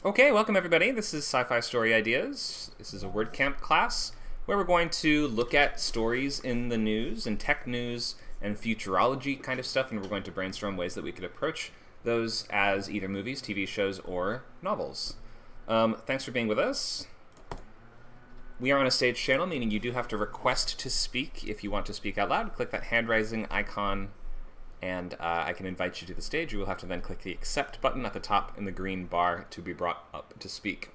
Okay, welcome everybody. This is Sci-Fi Story Ideas. This is a WordCamp class where we're going to look at stories in the news and tech news and futurology kind of stuff, and we're going to brainstorm ways that we could approach those as either movies, TV shows, or novels. Thanks for being with us. We are on a stage channel, meaning you do have to request to speak if you want to speak out loud. Click that hand-raising icon, and I can invite you to the stage. You will have to then click the accept button at the top in the green bar to be brought up to speak.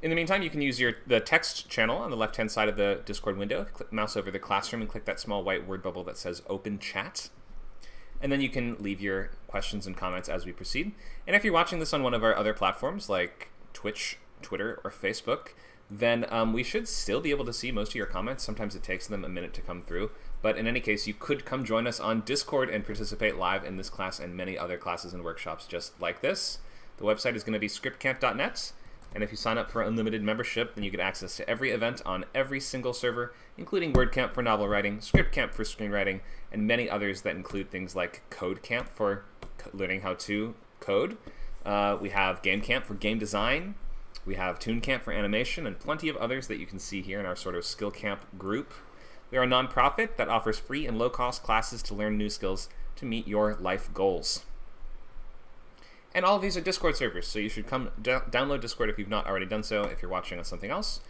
In the meantime, you can use the text channel on the left-hand side of the Discord window. Mouse over the classroom and click that small white word bubble that says Open Chat. And then you can leave your questions and comments as we proceed. And if you're watching this on one of our other platforms like Twitch, Twitter, or Facebook, then we should still be able to see most of your comments. Sometimes it takes them a minute to come through. But in any case, you could come join us on Discord and participate live in this class and many other classes and workshops just like this. The website is going to be scriptcamp.net. And if you sign up for unlimited membership, then you get access to every event on every single server, including WordCamp for novel writing, ScriptCamp for screenwriting, and many others that include things like CodeCamp for learning how to code. We have GameCamp for game design. We have TuneCamp for animation, and plenty of others that you can see here in our sort of skill camp group. We are a nonprofit that offers free and low-cost classes to learn new skills to meet your life goals. And all of these are Discord servers, so you should come download Discord if you've not already done so, if you're watching on something else.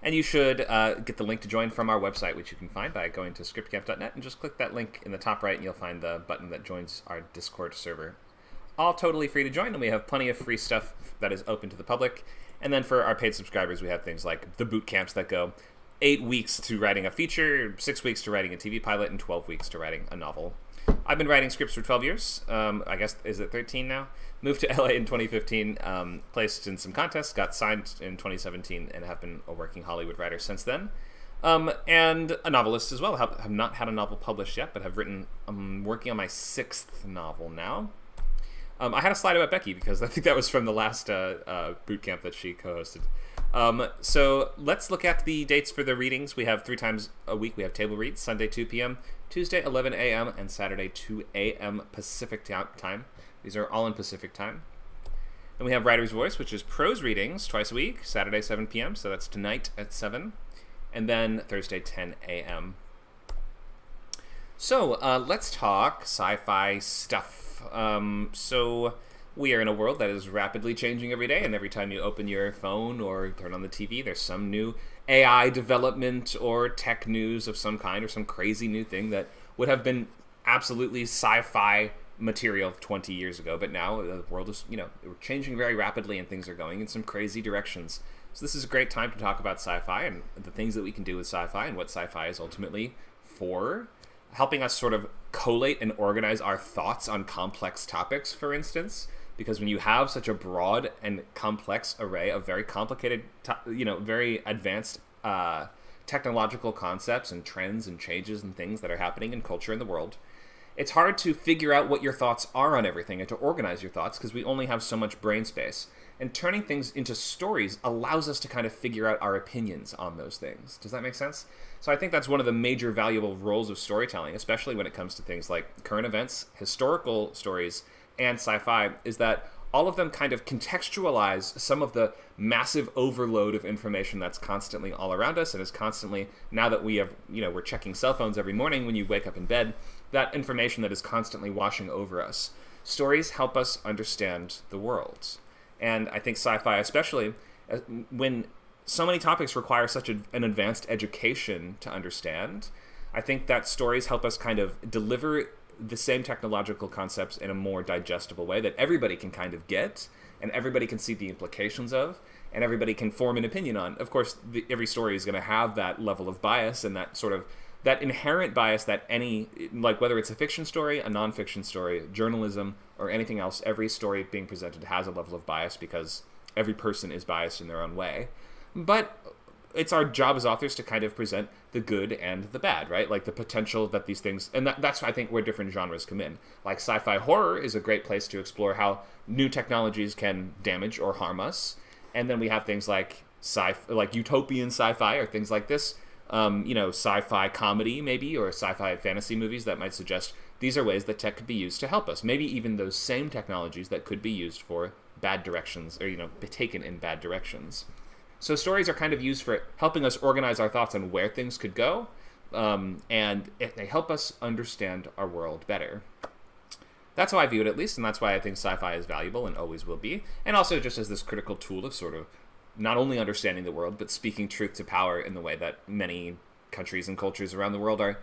And you should get the link to join from our website, which you can find by going to scriptcamp.net, and just click that link in the top right, and you'll find the button that joins our Discord server. All totally free to join, and we have plenty of free stuff that is open to the public. And then for our paid subscribers, we have things like the boot camps that go 8 weeks to writing a feature, 6 weeks to writing a TV pilot, and 12 weeks to writing a novel. I've been writing scripts for 12 years. I guess, is it 13 now? Moved to LA in 2015, placed in some contests, got signed in 2017, and have been a working Hollywood writer since then. And a novelist as well. Have not had a novel published yet, but have written, I'm working on my 6th novel now. I had a slide about Becky because I think that was from the last boot camp that she co-hosted. So let's look at the dates for the readings. We have 3 times a week. We have table reads, Sunday 2 p.m., Tuesday 11 a.m., and Saturday 2 a.m. Pacific time. These are all in Pacific time. Then we have Writer's Voice, which is prose readings twice a week, Saturday 7 p.m., so that's tonight at 7, and then Thursday 10 a.m. So let's talk sci-fi stuff. So we are in a world that is rapidly changing every day, and every time you open your phone or turn on the TV, there's some new AI development or tech news of some kind or some crazy new thing that would have been absolutely sci-fi material 20 years ago. But now the world is, we're changing very rapidly and things are going in some crazy directions. So this is a great time to talk about sci-fi and the things that we can do with sci-fi and what sci-fi is ultimately for. Helping us sort of collate and organize our thoughts on complex topics, for instance, because when you have such a broad and complex array of very complicated, very advanced technological concepts and trends and changes and things that are happening in culture in the world, it's hard to figure out what your thoughts are on everything and to organize your thoughts because we only have so much brain space. And turning things into stories allows us to kind of figure out our opinions on those things. Does that make sense? So I think that's one of the major valuable roles of storytelling, especially when it comes to things like current events, historical stories, and sci-fi, is that all of them kind of contextualize some of the massive overload of information that's constantly all around us and is constantly, now that we have, we're checking cell phones every morning when you wake up in bed, that information that is constantly washing over us. Stories help us understand the world. And I think sci-fi, especially when so many topics require such an advanced education to understand, I think that stories help us kind of deliver the same technological concepts in a more digestible way that everybody can kind of get and everybody can see the implications of and everybody can form an opinion on. Of course, every story is going to have that level of bias and that sort of that inherent bias that any, like whether it's a fiction story, a nonfiction story, journalism, or anything else, every story being presented has a level of bias because every person is biased in their own way. But it's our job as authors to kind of present the good and the bad, right? Like the potential that these things, and that's I think where different genres come in. Like sci-fi horror is a great place to explore how new technologies can damage or harm us. And then we have things like like utopian sci-fi or things like this, sci-fi comedy maybe, or sci-fi fantasy movies that might suggest these are ways that tech could be used to help us. Maybe even those same technologies that could be used for bad directions, or be taken in bad directions. So stories are kind of used for helping us organize our thoughts on where things could go, and they help us understand our world better. That's how I view it, at least, and that's why I think sci-fi is valuable and always will be, and also just as this critical tool of sort of not only understanding the world, but speaking truth to power in the way that many countries and cultures around the world are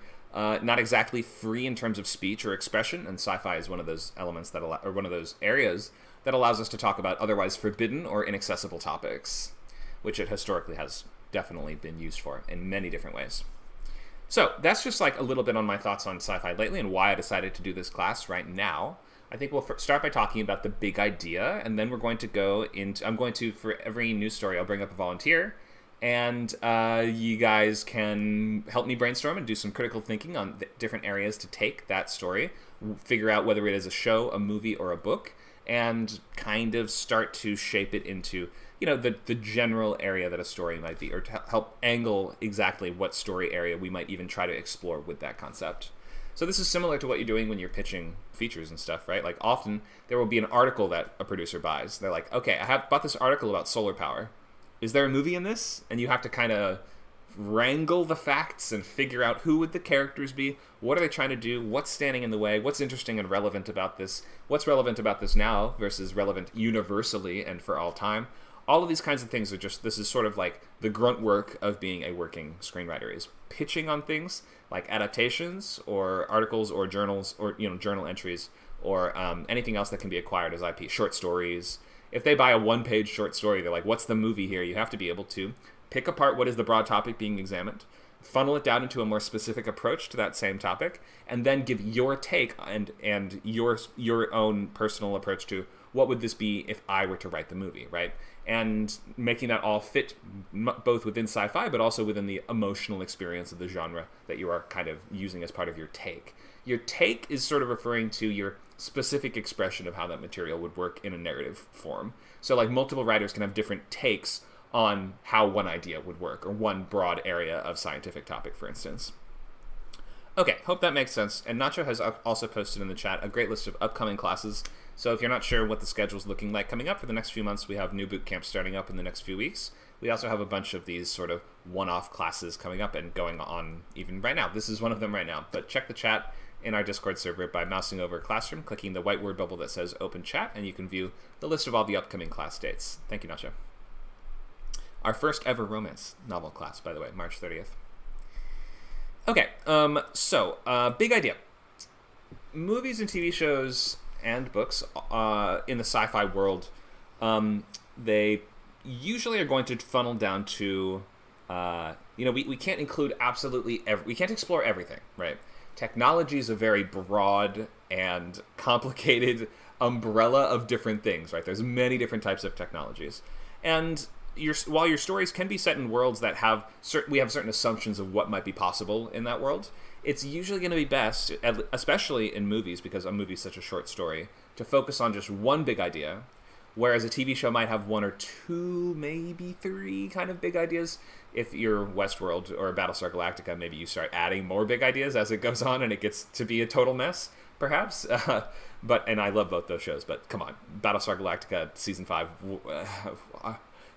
not exactly free in terms of speech or expression, and sci-fi is one of those elements or one of those areas that allows us to talk about otherwise forbidden or inaccessible topics, which it historically has definitely been used for in many different ways. So that's just like a little bit on my thoughts on sci-fi lately and why I decided to do this class right now. I think we'll start by talking about the big idea, and then we're going to go into, for every news story, I'll bring up a volunteer, and you guys can help me brainstorm and do some critical thinking on different areas to take that story, figure out whether it is a show, a movie, or a book, and kind of start to shape it into the general area that a story might be, or to help angle exactly what story area we might even try to explore with that concept. So this is similar to what you're doing when you're pitching features and stuff, right? Like often there will be an article that a producer buys. They're like, okay, I have bought this article about solar power. Is there a movie in this? And you have to kind of wrangle the facts and figure out who would the characters be, what are they trying to do, what's standing in the way, what's interesting and relevant about this, what's relevant about this now versus relevant universally and for all time. All of these kinds of things are this is sort of like the grunt work of being a working screenwriter, is pitching on things like adaptations or articles or journals or journal entries or anything else that can be acquired as IP, short stories. If they buy a one-page short story, they're like, what's the movie here? You have to be able to pick apart what is the broad topic being examined, funnel it down into a more specific approach to that same topic, and then give your take and your own personal approach to what would this be if I were to write the movie, right? And making that all fit both within sci-fi, but also within the emotional experience of the genre that you are kind of using as part of your take. Your take is sort of referring to your specific expression of how that material would work in a narrative form. So like multiple writers can have different takes on how one idea would work, or one broad area of scientific topic, for instance. Okay, hope that makes sense. And Nacho has also posted in the chat a great list of upcoming classes. So if you're not sure what the schedule's looking like coming up for the next few months, we have new boot camps starting up in the next few weeks. We also have a bunch of these sort of one-off classes coming up and going on even right now. This is one of them right now. But check the chat in our Discord server by mousing over Classroom, clicking the white word bubble that says Open Chat, and you can view the list of all the upcoming class dates. Thank you, Nacho. Our first ever romance novel class, by the way, March 30th. Okay, big idea. Movies and TV shows and books in the sci-fi world, they usually are going to funnel down to, we can't include we can't explore everything, right? Technology is a very broad and complicated umbrella of different things, right? There's many different types of technologies. And while your stories can be set in worlds that we have certain assumptions of what might be possible in that world, it's usually going to be best, especially in movies, because a movie is such a short story, to focus on just one big idea, whereas a TV show might have one or two, maybe three kind of big ideas. If you're Westworld or Battlestar Galactica, maybe you start adding more big ideas as it goes on and it gets to be a total mess, perhaps. And I love both those shows, but come on, Battlestar Galactica Season 5...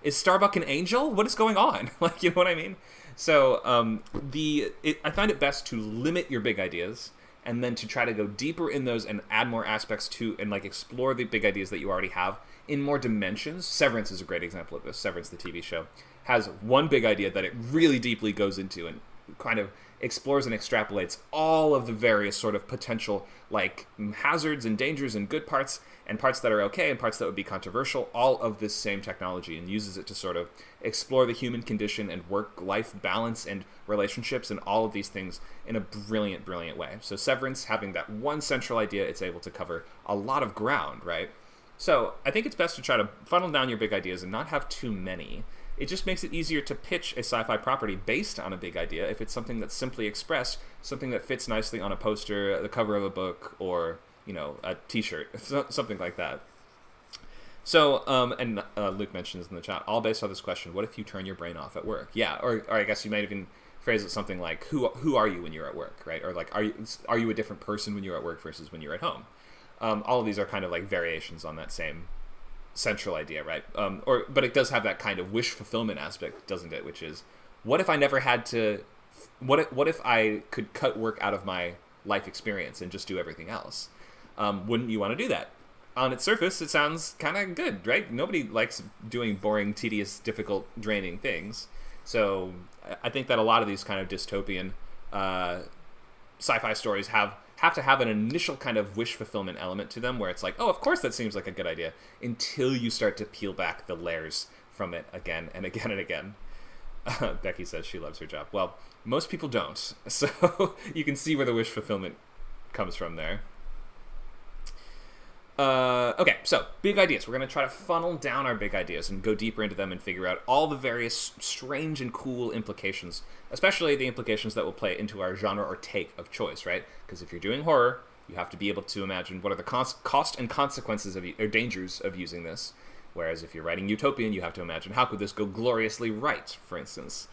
is Starbuck an angel? What is going on? Like, you know what I mean? So I find it best to limit your big ideas and then to try to go deeper in those and add more aspects to and like explore the big ideas that you already have in more dimensions. Severance is a great example of this. Severance, the TV show, has one big idea that it really deeply goes into and kind of explores and extrapolates all of the various sort of potential like hazards and dangers and good parts and parts that are okay and parts that would be controversial, all of this same technology, and uses it to sort of explore the human condition and work-life balance and relationships and all of these things in a brilliant, brilliant way. So Severance, having that one central idea, it's able to cover a lot of ground, right? So I think it's best to try to funnel down your big ideas and not have too many. It just makes it easier to pitch a sci-fi property based on a big idea if it's something that's simply expressed, something that fits nicely on a poster, the cover of a book, or a t-shirt, something like that. So, and Luke mentions in the chat, all based on this question, what if you turn your brain off at work? Yeah, or I guess you might even phrase it something like, who are you when you're at work, right? Or like, are you a different person when you're at work versus when you're at home? All of these are kind of like variations on that same central idea, right? But it does have that kind of wish fulfillment aspect, doesn't it? Which is, what if I never had to? What if I could cut work out of my life experience and just do everything else? Wouldn't you want to do that? On its surface, it sounds kind of good, right? Nobody likes doing boring, tedious, difficult, draining things. So I think that a lot of these kind of dystopian sci-fi stories have to have an initial kind of wish fulfillment element to them, where it's like, oh, of course that seems like a good idea, until you start to peel back the layers from it again and again and again. Becky says she loves her job. Well, most people don't, so you can see where the wish fulfillment comes from there. Okay, so big ideas. We're going to try to funnel down our big ideas and go deeper into them and figure out all the various strange and cool implications, especially the implications that will play into our genre or take of choice, right? Because if you're doing horror, you have to be able to imagine what are the cost and consequences or dangers of using this. Whereas if you're writing utopian, you have to imagine how could this go gloriously right, for instance.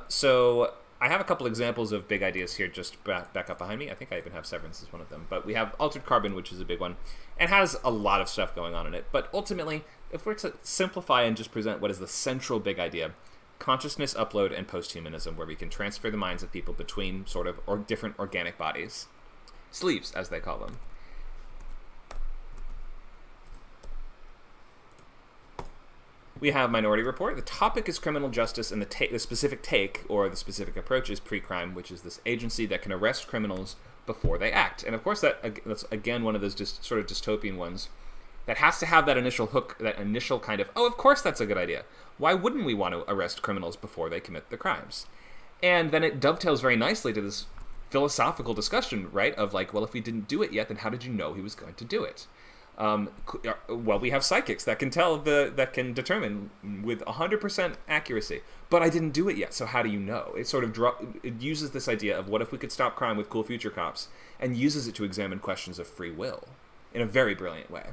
So I have a couple examples of big ideas here just back up behind me. I think I even have Severance as one of them. But we have Altered Carbon, which is a big one, and has a lot of stuff going on in it. But ultimately, if we're to simplify and just present what is the central big idea, consciousness upload and posthumanism, where we can transfer the minds of people between sort of different organic bodies. Sleeves, as they call them. We have Minority Report. The topic is criminal justice, and the specific take, or the specific approach, is pre-crime, which is this agency that can arrest criminals before they act. And of course, that's again one of those just sort of dystopian ones that has to have that initial hook, that initial kind of, oh, of course that's a good idea. Why wouldn't we want to arrest criminals before they commit the crimes? And then it dovetails very nicely to this philosophical discussion, right? Of like, well, if he didn't do it yet, then how did you know he was going to do it? Well, we have psychics that can that can determine with 100% accuracy, but I didn't do it yet, so how do you know? It sort of it uses this idea of what if we could stop crime with cool future cops, and uses it to examine questions of free will in a very brilliant way.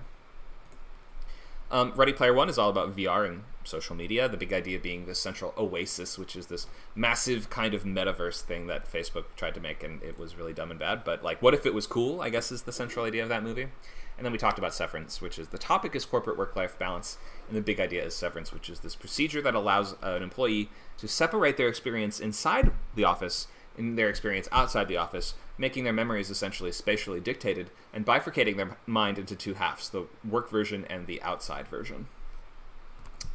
Ready Player One is all about VR and social media, the big idea being this central oasis, which is this massive kind of metaverse thing that Facebook tried to make, and it was really dumb and bad, but like, what if it was cool, I guess, is the central idea of that movie. And then we talked about Severance, which is the topic is corporate work-life balance, and the big idea is Severance, which is this procedure that allows an employee to separate their experience inside the office and their experience outside the office, making their memories essentially spatially dictated and bifurcating their mind into two halves, the work version and the outside version.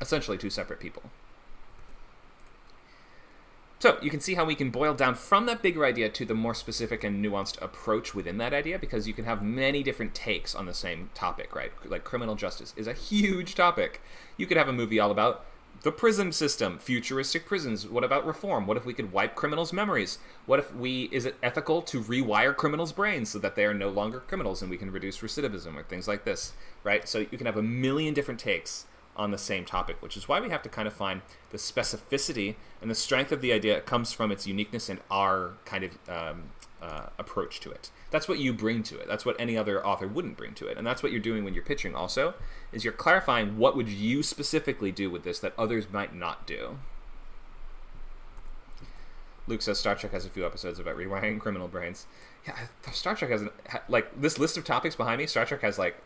Essentially two separate people. So you can see how we can boil down from that bigger idea to the more specific and nuanced approach within that idea, because you can have many different takes on the same topic, right? Like criminal justice is a huge topic. You could have a movie all about the prison system, futuristic prisons. What about reform? What if we could wipe criminals' memories? What if is it ethical to rewire criminals' brains so that they are no longer criminals and we can reduce recidivism or things like this, right? So you can have a million different takes on the same topic, which is why we have to kind of find the specificity and the strength of the idea comes from its uniqueness and our kind of approach to it. That's what you bring to it. That's what any other author wouldn't bring to it. And that's what you're doing when you're pitching also, is you're clarifying what would you specifically do with this that others might not do. Luke says Star Trek has a few episodes about rewiring criminal brains. Yeah, Star Trek has, like, this list of topics behind me, Star Trek has, like,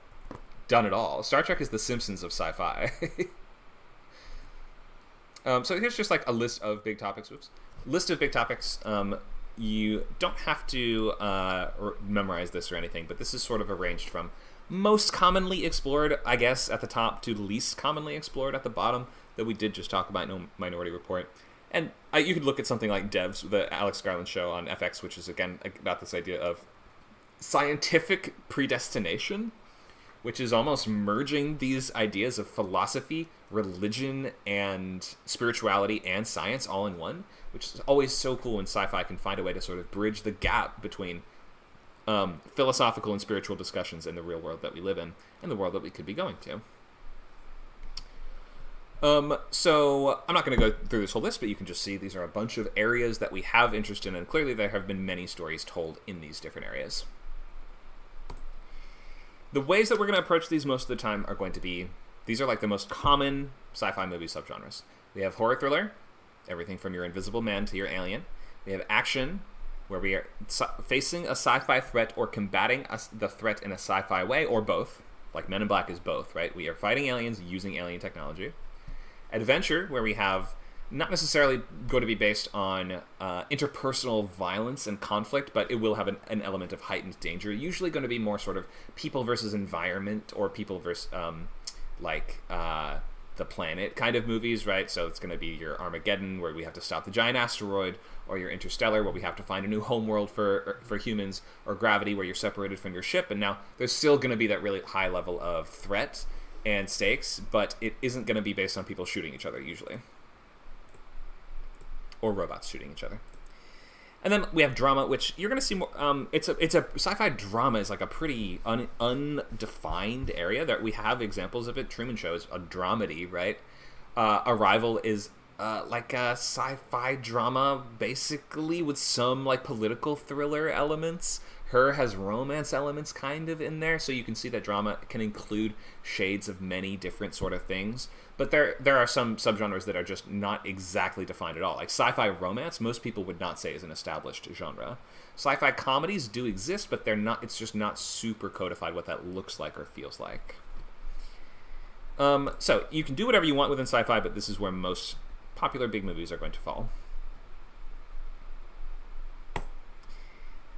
done it all. Star Trek is the Simpsons of sci-fi. So here's just like a list of big topics. List of big topics. You don't have to memorize this or anything, but this is sort of arranged from most commonly explored, I guess, at the top to least commonly explored at the bottom, that we did just talk about in Minority Report. And you could look at something like Devs, the Alex Garland show on FX, which is, again, about this idea of scientific predestination, which is almost merging these ideas of philosophy, religion, and spirituality and science all in one, which is always so cool when sci-fi can find a way to sort of bridge the gap between philosophical and spiritual discussions in the real world that we live in and the world that we could be going to. So I'm not going to go through this whole list, but you can just see these are a bunch of areas that we have interest in, and clearly there have been many stories told in these different areas. The ways that we're going to approach these most of the time are going to be, these are like the most common sci-fi movie subgenres. We have horror thriller, everything from your Invisible Man to your Alien. We have action, where we are facing a sci-fi threat or combating the threat in a sci-fi way, or both, Like Men in Black is both, right? We are fighting aliens using alien technology. Adventure, where we have not necessarily going to be based on interpersonal violence and conflict, but it will have an element of heightened danger. Usually going to be more sort of people versus environment, or people versus the planet kind of movies, right? So it's going to be your Armageddon, where we have to stop the giant asteroid, or your Interstellar, where we have to find a new homeworld for humans, or Gravity, where you're separated from your ship. And now there's still going to be that really high level of threat and stakes, but it isn't going to be based on people shooting each other usually, or robots shooting each other. And then we have drama, which you're going to see more. It's a sci-fi drama is like a pretty undefined area that we have examples of it. Truman Show is a dramedy, right? Arrival is like a sci-fi drama, basically, with some like political thriller elements. Her has romance elements kind of in there, so you can see that drama can include shades of many different sort of things. But there are some subgenres that are just not exactly defined at all. Like sci-fi romance, most people would not say is an established genre. Sci-fi comedies do exist, but they're not. It's just not super codified what that looks like or feels like. So you can do whatever you want within sci-fi, but this is where most popular big movies are going to fall.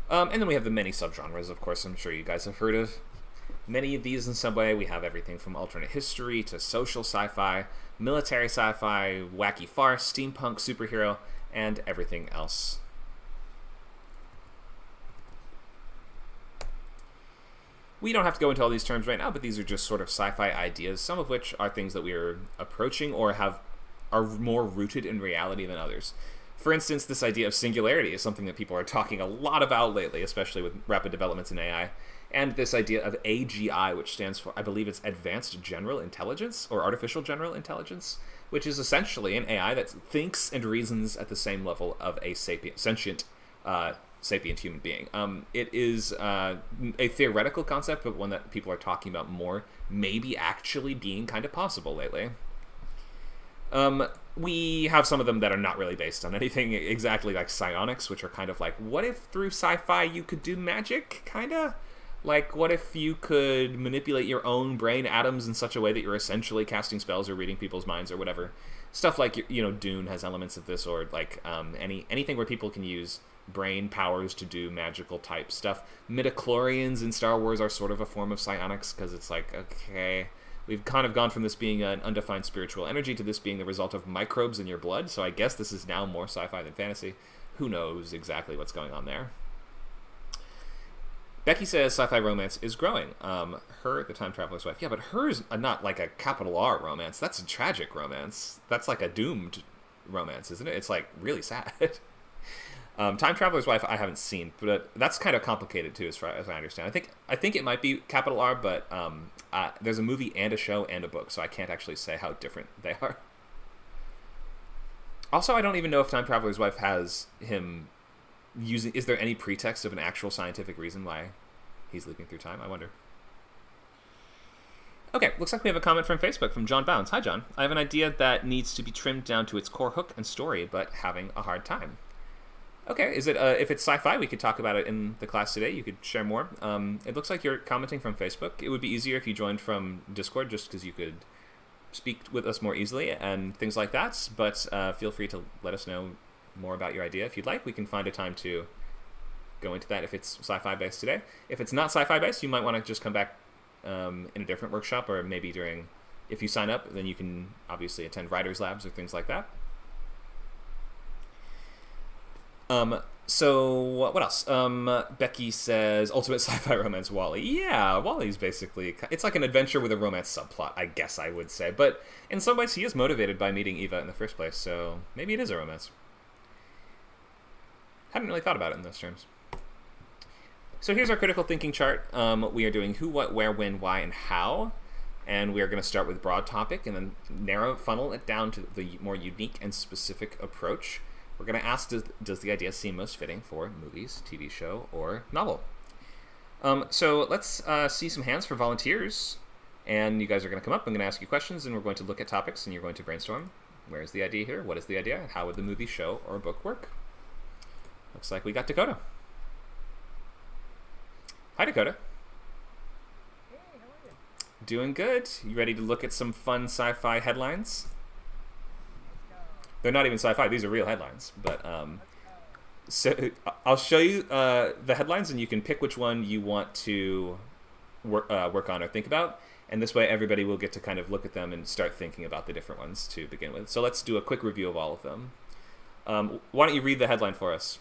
And then we have the many subgenres, of course, I'm sure you guys have heard of. Many of these in some way. We have everything from alternate history to social sci-fi, military sci-fi, wacky farce, steampunk, superhero, and everything else. We don't have to go into all these terms right now, but these are just sort of sci-fi ideas, some of which are things that we are approaching or are more rooted in reality than others. For instance, this idea of singularity is something that people are talking a lot about lately, especially with rapid developments in AI. And this idea of AGI, which stands for, I believe it's Advanced General Intelligence, or Artificial General Intelligence, which is essentially an AI that thinks and reasons at the same level of a sentient human being. It is a theoretical concept, but one that people are talking about more, maybe actually being kind of possible lately. We have some of them that are not really based on anything exactly, like psionics, which are kind of like, what if through sci-fi you could do magic, kind of? Like, what if you could manipulate your own brain atoms in such a way that you're essentially casting spells or reading people's minds or whatever? Stuff like, Dune has elements of this, or like anything where people can use brain powers to do magical type stuff. Midichlorians in Star Wars are sort of a form of psionics, because it's like, okay, we've kind of gone from this being an undefined spiritual energy to this being the result of microbes in your blood, so I guess this is now more sci-fi than fantasy. Who knows exactly what's going on there? Becky says sci-fi romance is growing. Her, the time traveler's wife. Yeah, but hers not like a capital R romance. That's a tragic romance. That's like a doomed romance, isn't it? It's like really sad. Time traveler's wife I haven't seen, but that's kind of complicated too, as far as I understand. I think it might be capital R, but there's a movie and a show and a book, so I can't actually say how different they are. Also, I don't even know if Time Traveler's Wife has him using... Is there any pretext of an actual scientific reason why he's leaping through time? I wonder. Okay, looks like we have a comment from Facebook from John Bounds. Hi, John. I have an idea that needs to be trimmed down to its core hook and story, but having a hard time. Okay, is it if it's sci-fi, we could talk about it in the class today. You could share more. It looks like you're commenting from Facebook. It would be easier if you joined from Discord, just because you could speak with us more easily and things like that. But feel free to let us know more about your idea if you'd like. We can find a time to go into that if it's sci-fi based today. If it's not sci-fi based, you might want to just come back in a different workshop, or maybe if you sign up, then you can obviously attend writers' labs or things like that. So what else? Becky says ultimate sci-fi romance WALL-E. Yeah, WALL-E's basically, it's like an adventure with a romance subplot, I guess I would say. But in some ways he is motivated by meeting Eva in the first place, so maybe it is a romance. Hadn't really thought about it in those terms. So here's our critical thinking chart. We are doing who, what, where, when, why, and how. And we are going to start with broad topic and then funnel it down to the more unique and specific approach. We're going to ask, does the idea seem most fitting for movies, TV show, or novel? So let's see some hands for volunteers. And you guys are going to come up. I'm going to ask you questions, and we're going to look at topics, and you're going to brainstorm. Where is the idea here? What is the idea? How would the movie, show, or book work? Looks like we got Dakota. Hi, Dakota. Hey, how are you? Doing good. You ready to look at some fun sci-fi headlines? They're not even sci-fi. These are real headlines. But so I'll show you the headlines, and you can pick which one you want to work on or think about. And this way, everybody will get to kind of look at them and start thinking about the different ones to begin with. So let's do a quick review of all of them. Why don't you read the headline for us?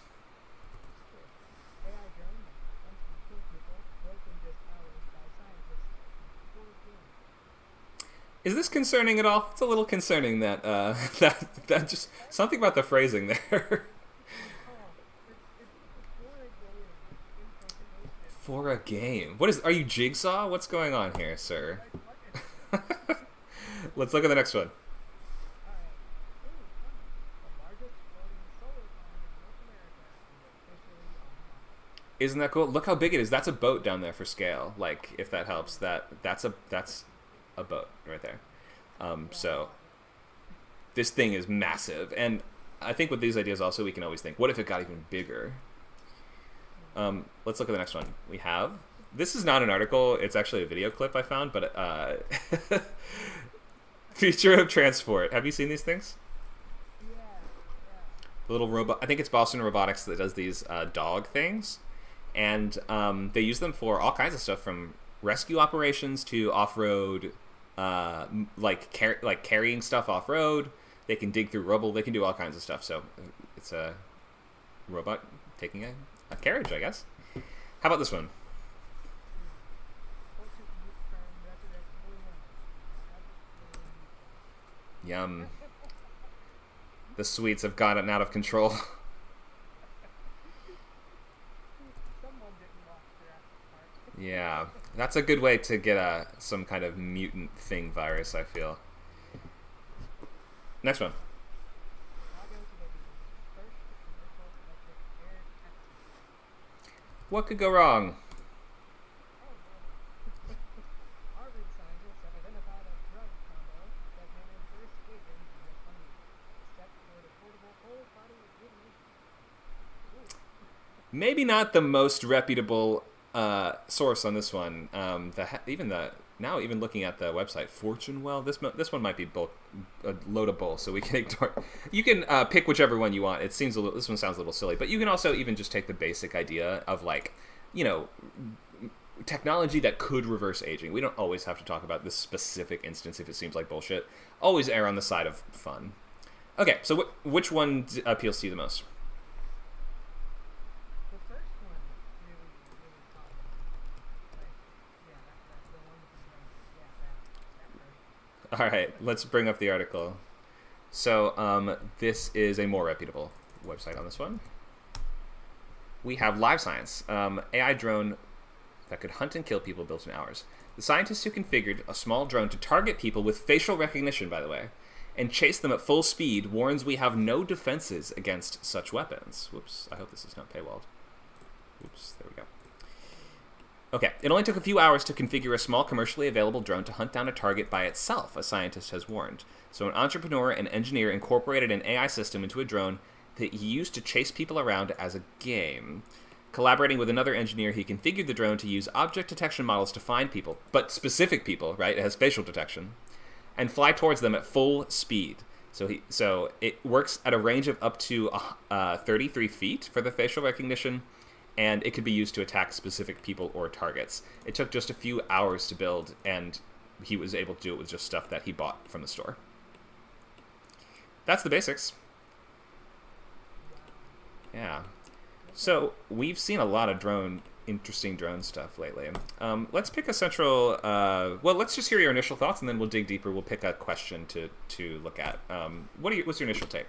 Is this concerning at all? It's a little concerning that that just something about the phrasing there. For a game. What is? Are you Jigsaw? What's going on here, sir? Let's look at the next one. Isn't that cool? Look how big it is. That's a boat down there for scale. Like, if that helps, that's a boat right there. So this thing is massive, and I think with these ideas also we can always think, what if it got even bigger? Let's look at the next one. We have, this is not an article, it's actually a video clip I found, but future of transport. Have you seen these things? The little robot, I think it's Boston Robotics that does these dog things, and they use them for all kinds of stuff, from rescue operations to off-road, like carrying stuff off-road. They can dig through rubble. They can do all kinds of stuff. So it's a robot taking a carriage, I guess. How about this one? Yum. The sweets have gotten out of control. Yeah, that's a good way to get some kind of mutant thing virus, I feel. Next one. What could go wrong? Maybe not the most reputable source on this one. Even looking at the website, Fortune. Well, this one might be a load of bull, so we can ignore. You can pick whichever one you want. This one sounds a little silly, but you can also even just take the basic idea of, like, technology that could reverse aging. We don't always have to talk about this specific instance if it seems like bullshit. Always err on the side of fun. Okay, so which one appeals to you the most? All right, let's bring up the article. So this is a more reputable website on this one. We have Live Science, AI drone that could hunt and kill people built in hours. The scientists who configured a small drone to target people with facial recognition, by the way, and chase them at full speed warns we have no defenses against such weapons. Whoops, I hope this is not paywalled. Oops, there we go. Okay, it only took a few hours to configure a small commercially available drone to hunt down a target by itself, a scientist has warned. So an entrepreneur and engineer incorporated an AI system into a drone that he used to chase people around as a game. Collaborating with another engineer, he configured the drone to use object detection models to find people, but specific people, right? It has facial detection, and fly towards them at full speed. So it works at a range of up to 33 feet for the facial recognition, and it could be used to attack specific people or targets. It took just a few hours to build, and he was able to do it with just stuff that he bought from the store. That's the basics. Yeah. So we've seen a lot of interesting drone stuff lately. Let's pick a central. Well, let's just hear your initial thoughts, and then we'll dig deeper. We'll pick a question to look at. What's your initial take?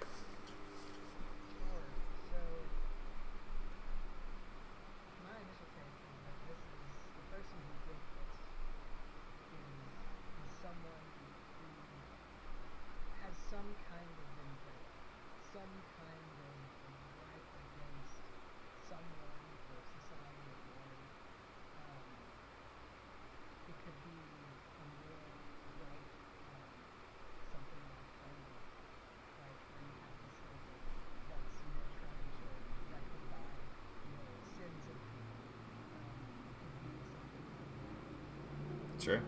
Sure.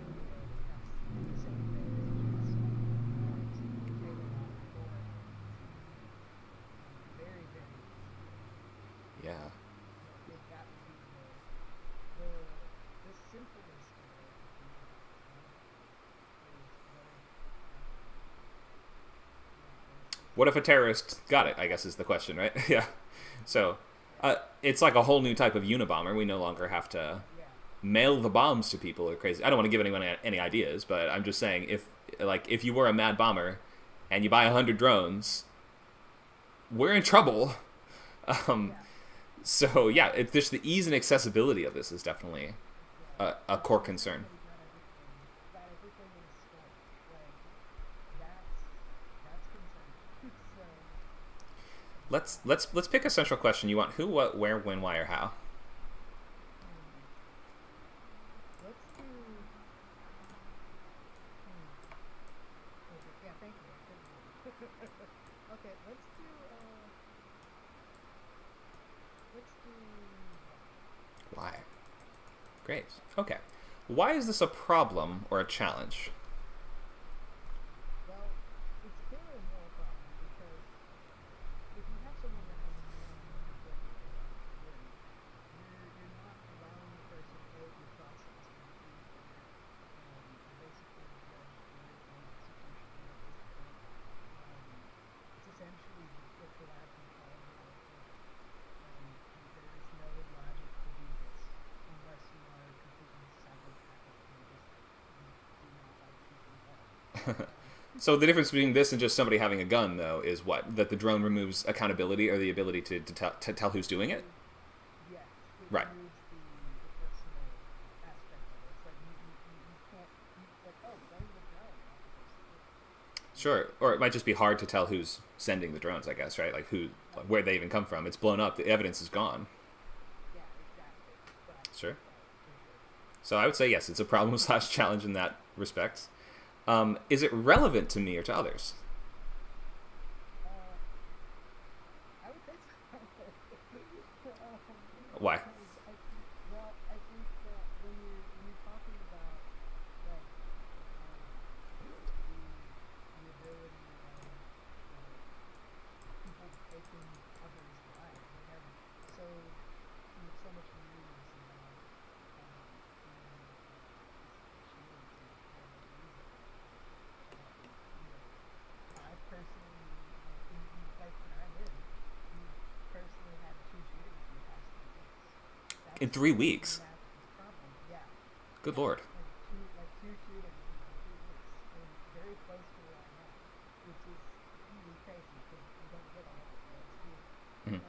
What if a terrorist got it, I guess is the question, right? Yeah. So it's like a whole new type of Unabomber. We no longer have to mail the bombs to people or crazy. I don't want to give anyone any ideas, but I'm just saying if you were a mad bomber and you buy 100 drones, we're in trouble. Um, so yeah, just the ease and accessibility of this is definitely a core concern. Let's pick a central question. You want who, what, where, when, why, or how? Why? Great. Okay. Why is this a problem or a challenge? So the difference between this and just somebody having a gun, though, is what? That the drone removes accountability or the ability to tell who's doing it? Right. Sure. Or it might just be hard to tell who's sending the drones, I guess, right? Like where they even come from. It's blown up. The evidence is gone. Sure. So I would say yes, it's a problem slash challenge in that respect. Is it relevant to me or to others? Why? In 3 weeks? Good lord. Mhm.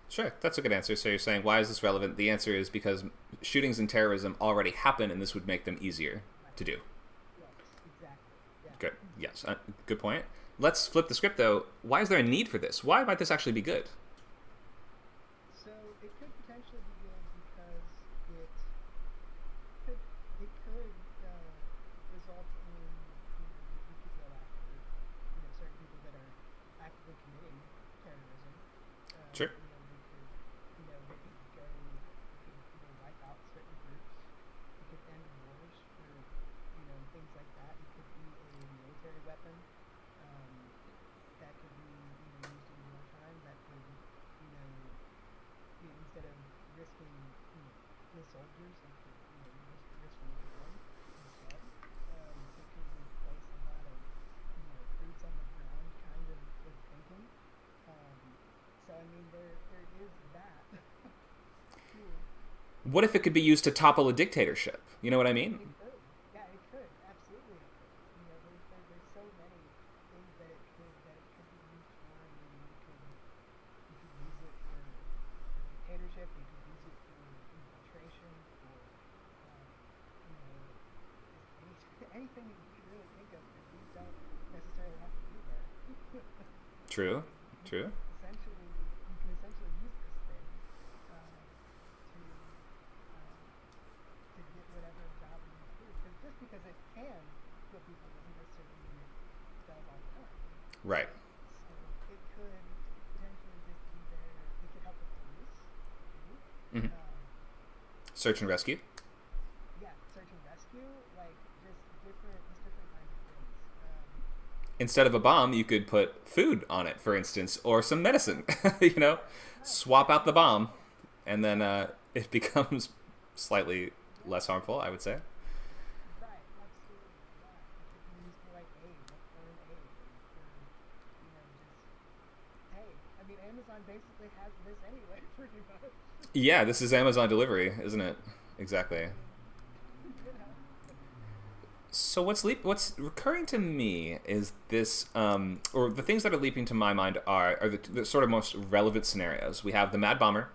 Sure, that's a good answer. So you're saying, why is this relevant? The answer is because shootings and terrorism already happen, and this would make them easier to do. Good. Yes. Good point. Let's flip the script, though. Why is there a need for this? Why might this actually be good? Sure. What if it could be used to topple a dictatorship? You know what I mean? thing you should really think of is these don't necessarily have to be there. True. True. You can essentially use this thing to get whatever job you need to do. Because just because it can kill people doesn't necessarily mean it does all the time. Right. So it could potentially just be there. It could help with police. Hmm. Search and rescue. Yeah, search and rescue, like just different kinds of things. Instead of a bomb, you could put food on it, for instance, or some medicine. you know, Right, swap out the bomb, and then it becomes slightly less harmful, I would say. right, absolutely. Yeah, it could be used for like aid, like foreign aid, just hey. I mean, Amazon basically has this anyway, pretty much. Yeah, this is Amazon delivery, isn't it? Exactly. you know. So what's recurring to me is this, or the things that are leaping to my mind are the sort of most relevant scenarios. We have the Mad Bomber,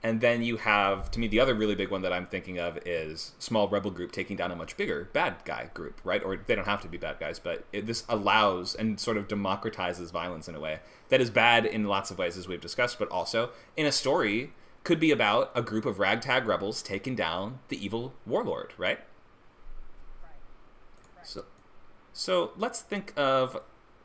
and then you have, to me, the other really big one that I'm thinking of is small rebel group taking down a much bigger bad guy group, right? Or they don't have to be bad guys, but this allows and sort of democratizes violence in a way that is bad in lots of ways, as we've discussed, but also in a story could be about a group of ragtag rebels taking down the evil warlord, right? Right, right. So, so let's think of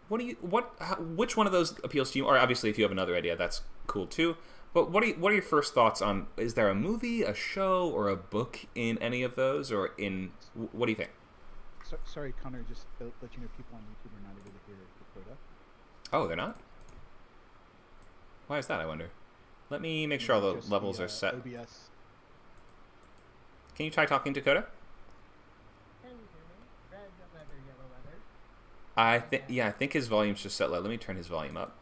which one of those appeals to you? Or obviously, if you have another idea, that's cool too. But what are your first thoughts on? Is there a movie, a show, or a book in any of those, or in what do you think? Sorry, Connor, just to let you know, people on YouTube are not able to hear Dakota. Oh, they're not. Why is that? I wonder. Let me make sure all the Just levels the are set. OBS. Can you try talking, Dakota? Can you hear me? Red leather, yellow leather. I think yeah, I think his volume's just set low. Let me turn his volume up.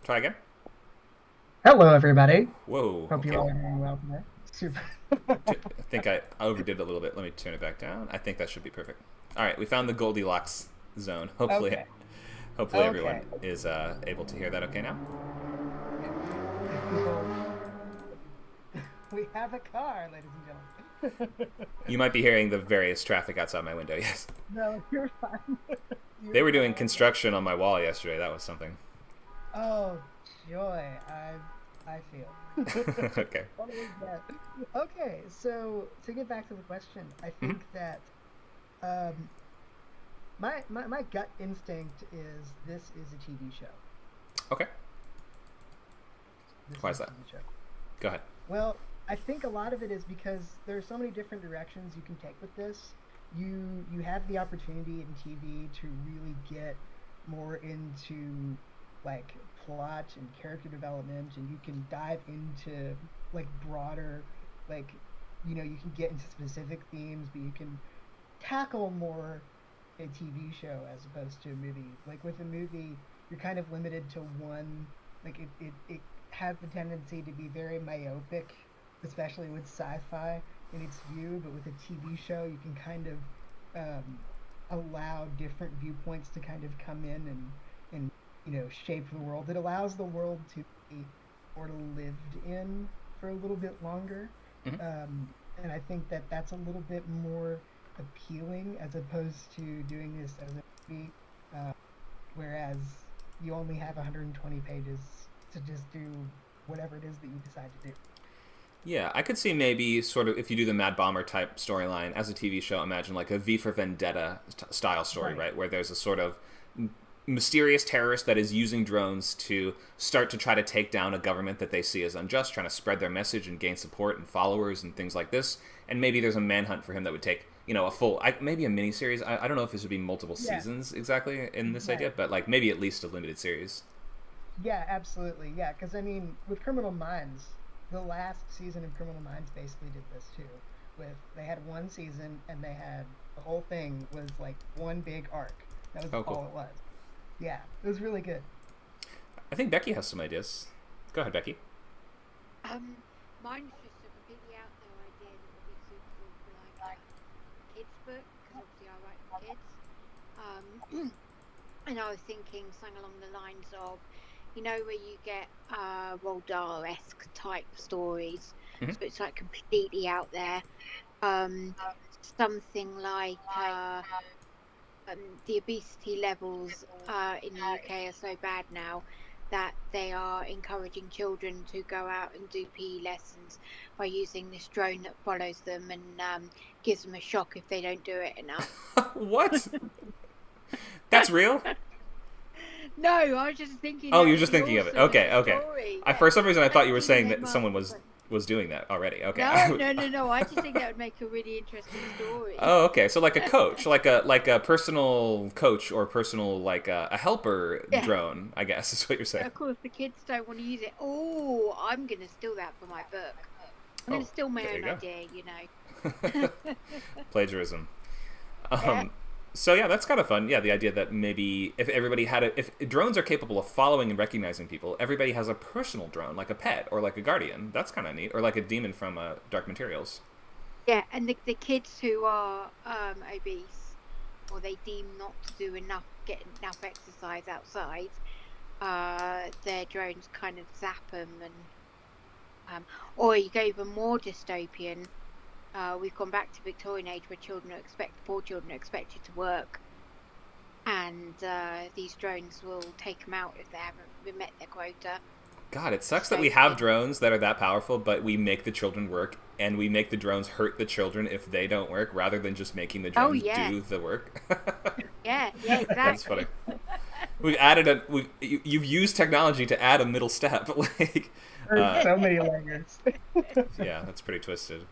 Try again. Hello, everybody. Whoa. Hope Okay. you all are doing well today. Super. I think I overdid it a little bit. Let me turn it back down. I think that should be perfect. All right, we found the Goldilocks zone. Hopefully, Okay. hopefully Okay. everyone is able to hear that okay now. Yeah. If people, we have a car, ladies and gentlemen. You might be hearing the various traffic outside my window. Yes, No, you're fine. they You're were doing fine. construction on my wall yesterday. That was something. Oh, joy. I feel. Okay. What is that? Okay, so to get back to the question, I Hmm. think that um, my gut instinct is this is a TV show. Okay. This Why is is a that? TV show. Go ahead. Well, I think a lot of it is because there are so many different directions you can take with this. You have the opportunity in TV to really get more into like plot and character development, and you can dive into like broader, like you can get into specific themes, but you can tackle more a TV show as opposed to a movie. Like with a movie, you're kind of limited to one. Like it has the tendency to be very myopic, especially with sci-fi in its view. But with a TV show, you can kind of um, allow different viewpoints to kind of come in and shape the world. It allows the world to be sort of lived in for a little bit longer, Hmm. and I think that that's a little bit more appealing as opposed to doing this as a movie, uh, whereas you only have 120 pages to just do whatever it is that you decide to do. Yeah, I could see maybe sort of if you do the Mad Bomber type storyline as a TV show, imagine like a V for Vendetta style story, Right. right? Where there's a sort of mysterious terrorist that is using drones to start to try to take down a government that they see as unjust, trying to spread their message and gain support and followers and things like this. And maybe there's a manhunt for him that would take, a full, maybe a miniseries. I don't know if this would be multiple Yeah. seasons exactly in this idea, Right. but like maybe at least a limited series. Yeah, absolutely. Yeah, because I mean, with Criminal Minds, the last season of Criminal Minds basically did this too. With they had one season and they had the whole thing was like one big arc. That was Oh, cool. all it was. Yeah, it was really good. I think Becky has some ideas. Go ahead, Becky. Um, Mine's just a completely out there idea that would be suitable for like a kids book because obviously I write for kids. And I was thinking something along the lines of, where you get Roald Dahl-esque type stories, Hmm. so it's like completely out there. Um, something like the obesity levels in the UK are so bad now that they are encouraging children to go out and do PE lessons by using this drone that follows them and gives them a shock if they don't do it enough. What? That's real? No, I was just thinking. Oh, that you're just would be thinking of it. awesome Okay, as a okay. story, I, yeah. for some reason, I thought you were Actually, saying they that someone must, was doing that already. Okay. No. I just think that would make a really interesting story. Oh, okay. So like a coach, like a personal coach or personal like a helper Yeah. drone, I guess is what you're saying. Of course, the kids don't want to use it. Oh, I'm going to steal that for my book. I'm going to steal my there own you go. idea, you know. Plagiarism. Yeah. So yeah, that's kind of fun. Yeah, the idea that maybe if everybody had if drones are capable of following and recognizing people, everybody has a personal drone, like a pet or like a guardian. That's kind of neat. Or like a demon from Dark Materials. Yeah, and the kids who are obese, or they deem not to get enough exercise outside, their drones kind of zap them, and or you go even more dystopian. We've gone back to Victorian age where poor children are expected to work, and these drones will take them out if they haven't met their quota. God, it sucks that we have drones that are that powerful, but we make the children work, and we make the drones hurt the children if they don't work, rather than just making the drones do the work. Yeah, exactly. That's funny. We've added you've used technology to add a middle step. Like, There's so many layers. yeah, that's pretty twisted.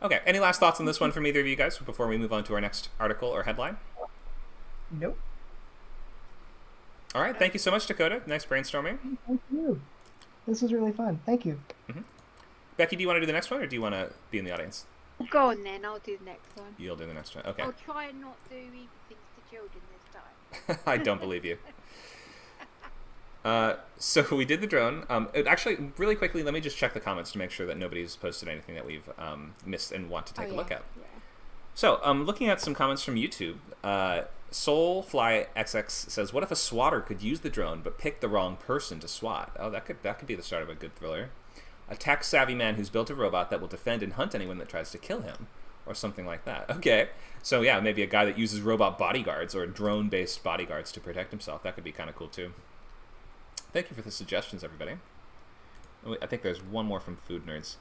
Okay, any last thoughts on this one from either of you guys before we move on to our next article or headline? Nope. All right, thank you so much, Dakota. Nice brainstorming. Thank you. This was really fun. Thank you. Mm-hmm. Becky, do you want to do the next one, or do you want to be in the audience? Go on then, I'll do the next one. You'll do the next one. Okay. I'll try and not do evil things to children this time. I don't believe you. So we did the drone. Actually, really quickly, let me just check the comments to make sure that nobody's posted anything that we've missed and want to take a look at. Yeah. So, looking at some comments from YouTube, SoulFlyXX says, "What if a swatter could use the drone but pick the wrong person to swat?" Oh, that could be the start of a good thriller. A tech-savvy man who's built a robot that will defend and hunt anyone that tries to kill him, or something like that. Okay, so yeah, maybe a guy that uses robot bodyguards or drone-based bodyguards to protect himself. That could be kind of cool too. Thank you for the suggestions, everybody. I think there's one more from Food Nerds.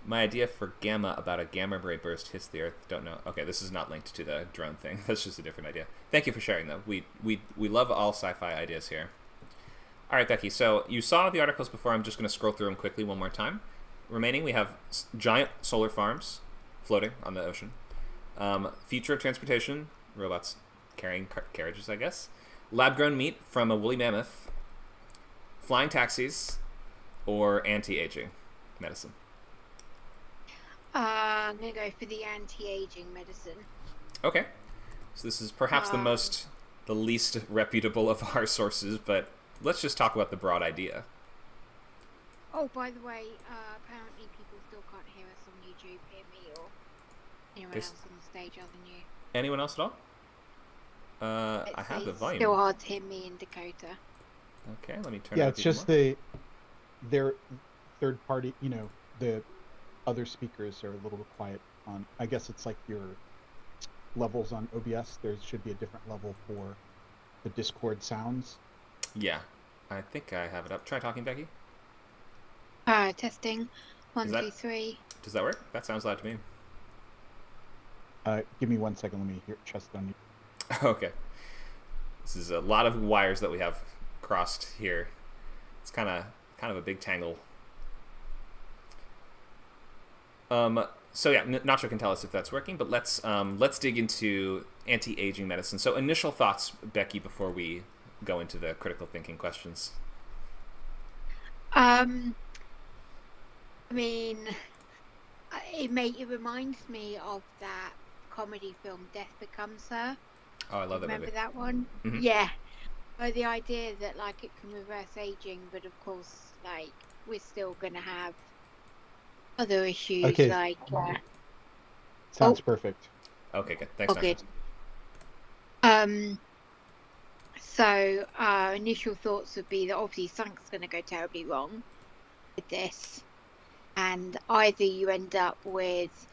My idea for Gamma about a gamma ray burst hits the Earth. Don't know. Okay, this is not linked to the drone thing. That's just a different idea. Thank you for sharing, though. We love all sci-fi ideas here. All right, Becky. So you saw the articles before. I'm just going to scroll through them quickly one more time. Remaining, we have giant solar farms floating on the ocean. Future of transportation, robots carrying carriages, I guess. Lab-grown meat from a woolly mammoth. Flying taxis, or anti-aging medicine. I'm going to go for the anti-aging medicine. Okay. So this is perhaps the least reputable of our sources, but let's just talk about the broad idea. Oh, by the way, apparently people still can't hear us on YouTube, hear me or anyone else on the stage other than you. Anyone else at all? I have the volume. It's still hard to hear me and Dakota. Okay, let me turn it up. Yeah, it's just their third party, the other speakers are a little bit quiet on, I guess it's like your levels on OBS. There should be a different level for the Discord sounds. Yeah, I think I have it up. Try talking, Becky. Testing. 1, 2, 3. Does that work? That sounds loud to me. Give me 1 second. Let me chest on you. Okay. This is a lot of wires that we have crossed here. It's kind of a big tangle. So yeah, Nacho can tell us if that's working, but let's dig into anti-aging medicine. So initial thoughts, Becky, before we go into the critical thinking questions. I mean, it reminds me of that comedy film Death Becomes Her. Oh, I love that Remember movie. that one? Mm-hmm. Yeah. The idea that like it can reverse aging, but of course, like we're still gonna have other issues. Okay. Like Sounds perfect. Okay, good. Thanks. good. So initial thoughts would be that obviously something's gonna go terribly wrong with this, and either you end up with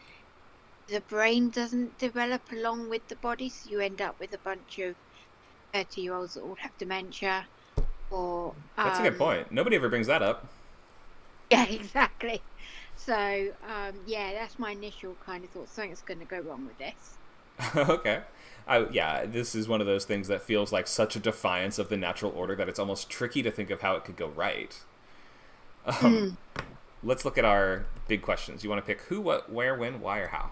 the brain doesn't develop along with the body, so you end up with a bunch of 30-year-olds that all have dementia. Or That's a good point. Nobody ever brings that up. Yeah, exactly. So yeah, that's my initial kind of thought. Something's going to go wrong with this. Okay. Yeah, this is one of those things that feels like such a defiance of the natural order that it's almost tricky to think of how it could go right. Let's look at our big questions. You want to pick who, what, where, when, why, or how?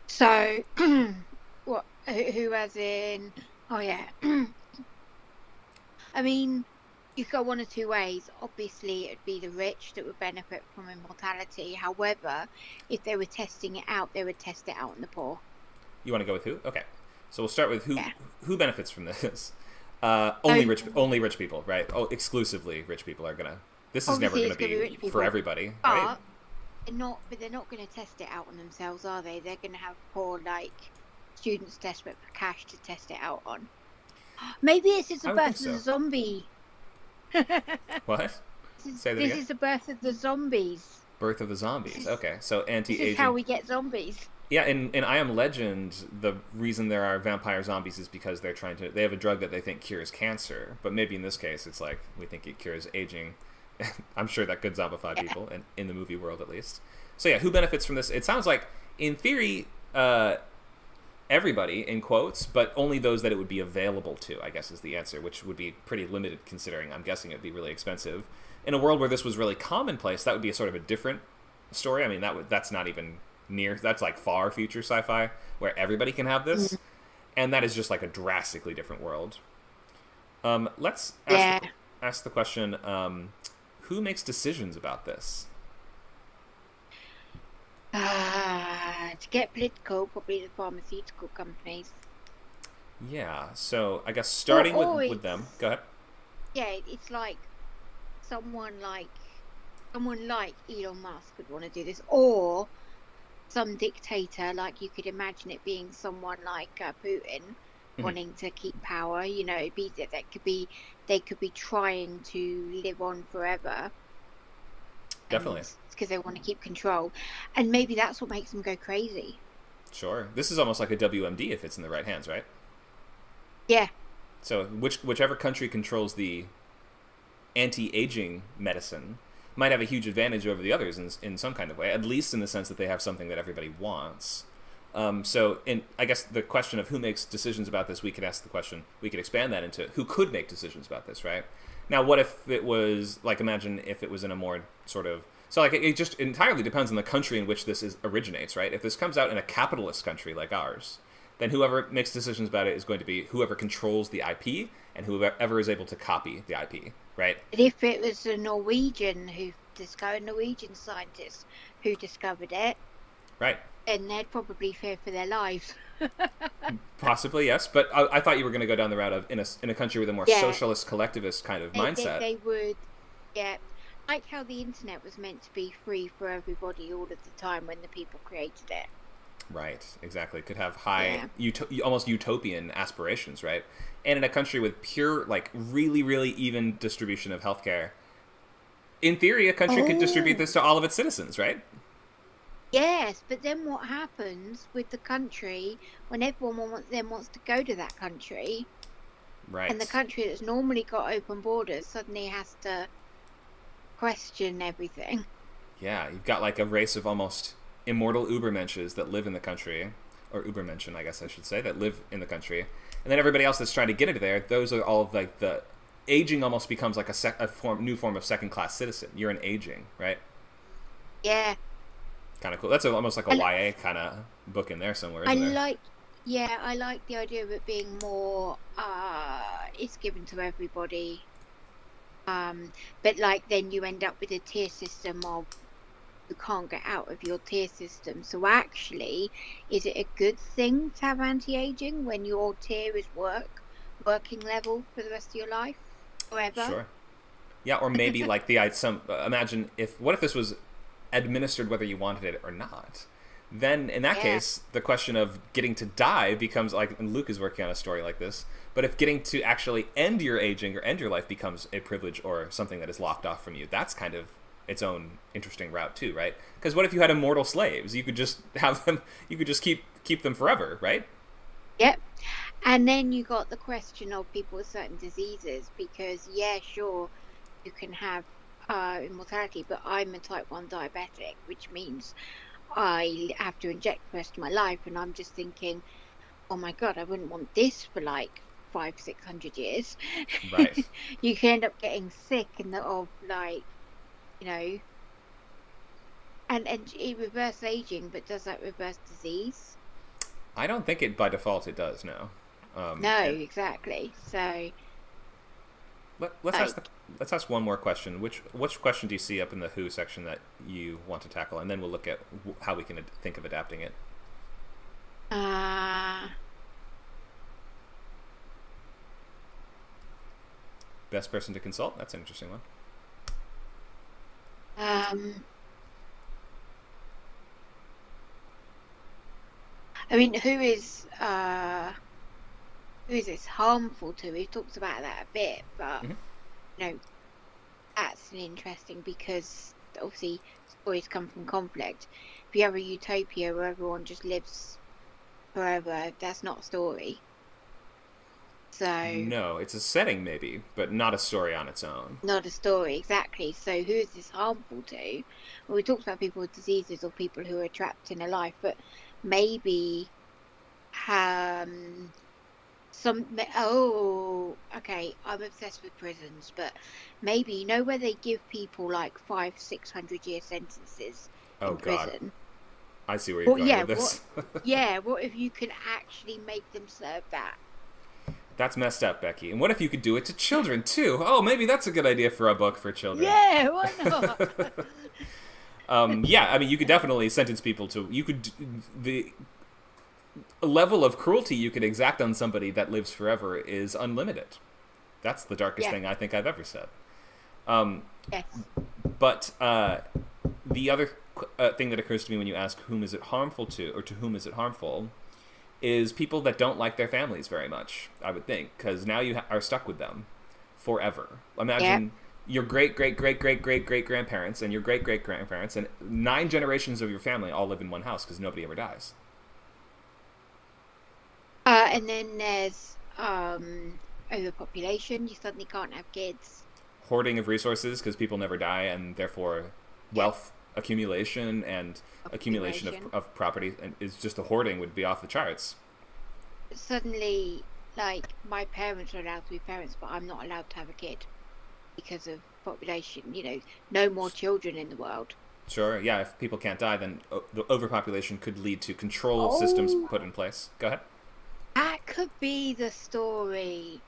So, what? Who as in? Oh yeah. I mean, you go one or two ways. Obviously, it'd be the rich that would benefit from immortality. However, if they were testing it out, they would test it out on the poor. You want to go with who? Okay. So we'll start with who. Yeah. Who benefits from this? Only rich people, right? Oh, exclusively rich people are gonna. This is never Obviously, gonna it's gonna be rich be people. for everybody, But right? they're not going to test it out on themselves, are they? They're going to have poor, like, students desperate for cash to test it out on. Maybe this is the I would think birth of the so. zombie. What? Say that again. This is the birth of the zombies. Birth of the Zombies. Okay, so This anti-aging. is how we get zombies. Yeah, in I Am Legend, the reason there are vampire zombies is because they have a drug that they think cures cancer, but maybe in this case it's like, we think it cures aging. I'm sure that could zombify people, and in the movie world at least. So yeah, who benefits from this? It sounds like, in theory, everybody, in quotes, but only those that it would be available to, I guess is the answer, which would be pretty limited considering I'm guessing it'd be really expensive. In a world where this was really commonplace, that would be a sort of a different story. I mean, that's not even that's like far future sci-fi where everybody can have this, and that is just like a drastically different world. Let's ask the question, who makes decisions about this? To get political, probably the pharmaceutical companies. Yeah, so I guess starting with them. Go ahead. Yeah, it's like someone like Elon Musk would want to do this, or some dictator, like you could imagine it being someone like Putin wanting to keep power. You know, it'd be they could be trying to live on forever. Definitely. Because they want to keep control, and maybe that's what makes them go crazy. Sure, this is almost like a WMD if it's in the right hands, right? Yeah. So whichever country controls the anti-aging medicine might have a huge advantage over the others in some kind of way, at least in the sense that they have something that everybody wants. I guess the question of who makes decisions about this, we could expand that into who could make decisions about this, right? Now, what if it was, like, imagine if it was in a more sort of, so like it just entirely depends on the country in which this originates, right? If this comes out in a capitalist country like ours, then whoever makes decisions about it is going to be whoever controls the IP and whoever is able to copy the IP, right? But if it was a Norwegian scientist who discovered it, right, then they'd probably fear for their lives. Possibly, yes, but I thought you were going to go down the route of in a country with a more socialist, collectivist kind of mindset. They would, yeah, like how the internet was meant to be free for everybody all of the time when the people created it. Right, exactly. Could have high, almost utopian aspirations, right? And in a country with pure, like, really, really even distribution of healthcare, in theory, a country could distribute this to all of its citizens, right? Yes, but then what happens with the country when everyone wants to go to that country? Right. And the country that's normally got open borders suddenly has to question everything. Yeah, you've got like a race of almost immortal Ubermensches that live in the country, or Ubermenschen, I guess I should say, that live in the country. And then everybody else that's trying to get into there, those are all of like the aging almost becomes like a new form of second-class citizen. You're an aging, right? Yeah. Kind of cool. That's almost like a YA kind of book in there somewhere, isn't there? I like the idea of it being more, it's given to everybody. But like then you end up with a tier system of you can't get out of your tier system. So actually, is it a good thing to have anti-aging when your tier is working level for the rest of your life? Forever? Sure. Yeah, or maybe like imagine what if this was administered whether you wanted it or not? Then in that case, the question of getting to die becomes like, and Luke is working on a story like this, but if getting to actually end your aging or end your life becomes a privilege or something that is locked off from you, that's kind of its own interesting route too, right? Because what if you had immortal slaves? You could just have them. You could just keep them forever, right? Yep. And then you got the question of people with certain diseases, because sure, you can have immortality, but I'm a type 1 diabetic, which means I have to inject the rest of my life, and I'm just thinking, oh my god, I wouldn't want this for like 500-600 years. Right. You can end up getting sick and of like, and it reverse aging, but does that reverse disease? I don't think it by default it does. No. No, exactly. So let's ask one more question. Which question do you see up in the Who section that you want to tackle, and then we'll look at how we can think of adapting it. Best person to consult? That's an interesting one. I mean, who is this harmful to? We've talked about that a bit, but that's interesting, because obviously stories come from conflict. If you have a utopia where everyone just lives forever, that's not a story. So no, it's a setting maybe, but not a story on its own. Not a story, exactly. So who is this harmful to? Well, we talked about people with diseases or people who are trapped in a life, but maybe okay, I'm obsessed with prisons, but maybe where they give people like 500-600 year sentences in prison. I see where you're going with this. What if you can actually make them serve that? That's messed up, Becky. And what if you could do it to children too? Oh, maybe that's a good idea for a book for children. Yeah, why not? Yeah, I mean, you could definitely sentence people to. The level of cruelty you could exact on somebody that lives forever is unlimited. That's the darkest thing I think I've ever said. Yes. But the other thing that occurs to me when you ask whom is it harmful to, or to whom is it harmful, is people that don't like their families very much, I would think, because now you are stuck with them forever. Imagine your great-great-great-great-great-great-grandparents and your great-great-grandparents and 9 generations of your family all live in one house because nobody ever dies. And then there's overpopulation. You suddenly can't have kids. Hoarding of resources because people never die, and therefore wealth accumulation and accumulation of property, and is just the hoarding would be off the charts. Suddenly, like, my parents are allowed to be parents, but I'm not allowed to have a kid because of population. No more children in the world. Sure, yeah. If people can't die, then the overpopulation could lead to control systems put in place. Go ahead. That could be the story.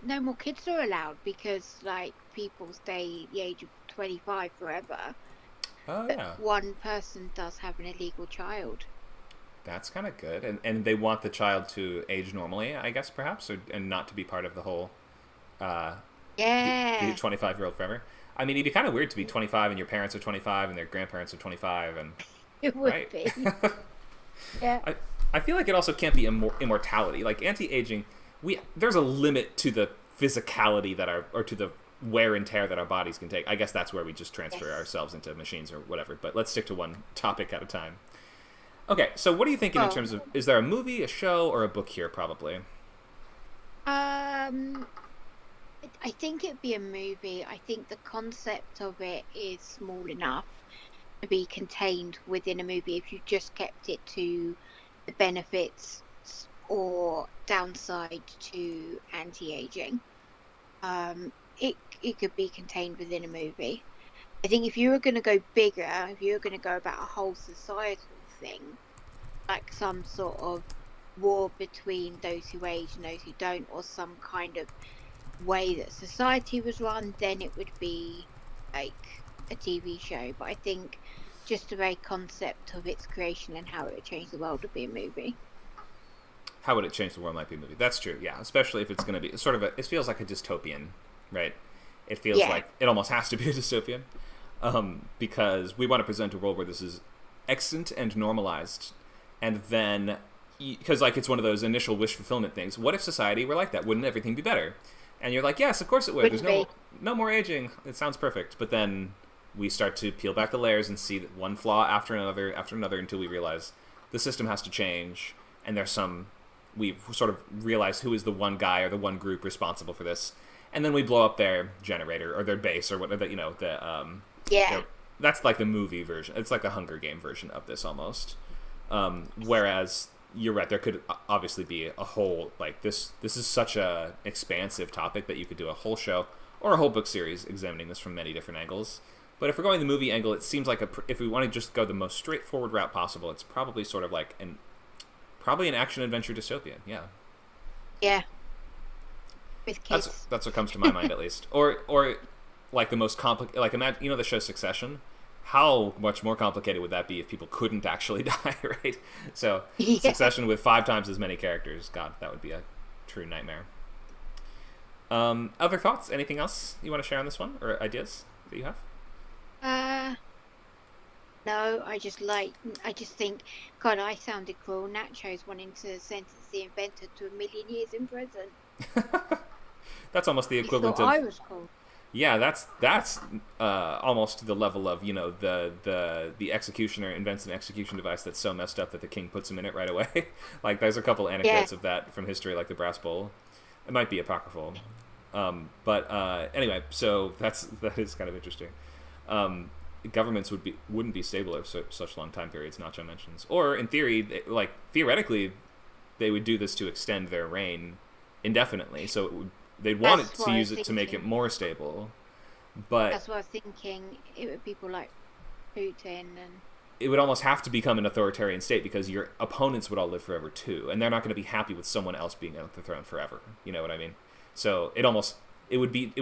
No more kids are allowed because, like, people stay the age of 25 forever. Oh, but yeah. one person does have an illegal child. That's kind of good. And they want the child to age normally, I guess, perhaps, and not to be part of the whole be 25-year-old forever. I mean, it'd be kind of weird to be 25 and your parents are 25 and their grandparents are 25. And it would be. Yeah. I feel like it also can't be immortality. Like, anti-aging, there's a limit to the physicality or to the wear and tear that our bodies can take. I guess that's where we just transfer ourselves into machines or whatever. But let's stick to one topic at a time. Okay, so what are you thinking in terms of, is there a movie, a show, or a book here, probably? I think it'd be a movie. I think the concept of it is small enough to be contained within a movie if you just kept it to the benefits or downside to anti-aging. It could be contained within a movie. I think if you were going to go bigger, if you were going to go about a whole societal thing, like some sort of war between those who age and those who don't, or some kind of way that society was run, then it would be like a TV show. But I think just the very concept of its creation and how it would change the world would be a movie. How would it change the world might be a movie. That's true, yeah. Especially if it's going to be sort of it feels like a dystopian, right? It feels like it almost has to be a dystopian. Because we want to present a world where this is extant and normalized. And then, because like it's one of those initial wish fulfillment things. What if society were like that? Wouldn't everything be better? And you're like, yes, of course it would. There's no more aging. It sounds perfect. But then we start to peel back the layers and see that one flaw after another until we realize the system has to change, and we sort of realize who is the one guy or the one group responsible for this, and then we blow up their generator or their base or whatever, that's like the movie version. It's like a Hunger Game version of this almost. Whereas you're right, there could obviously be a whole, like, this is such a expansive topic that you could do a whole show or a whole book series examining this from many different angles. But if we're going the movie angle, it seems like if we want to just go the most straightforward route possible, it's probably sort of like an action adventure dystopian. Yeah. Yeah. With kids. That's what comes to my mind at least. Or like the most complicated, like, imagine, the show Succession. How much more complicated would that be if people couldn't actually die, right? So Succession with 5 times as many characters. God, that would be a true nightmare. Other thoughts? Anything else you want to share on this one, or ideas that you have? No, I just think, God, I sounded cruel. Nacho's wanting to sentence the inventor to 1 million years in prison. That's almost the equivalent of... I was cool. Yeah, that's almost to the level of, the executioner invents an execution device that's so messed up that the king puts him in it right away. Like, there's a couple anecdotes of that from history, like the brass bowl. It might be apocryphal. Anyway, so that is kind of interesting. Governments wouldn't be stable over such long time periods, Nacho mentions. Or, in theory, theoretically, they would do this to extend their reign indefinitely, so they'd want it to use it to make it more stable. But that's what I was thinking. It would be people like Putin, and it would almost have to become an authoritarian state because your opponents would all live forever too, and they're not going to be happy with someone else being on the throne forever. You know what I mean? So it would be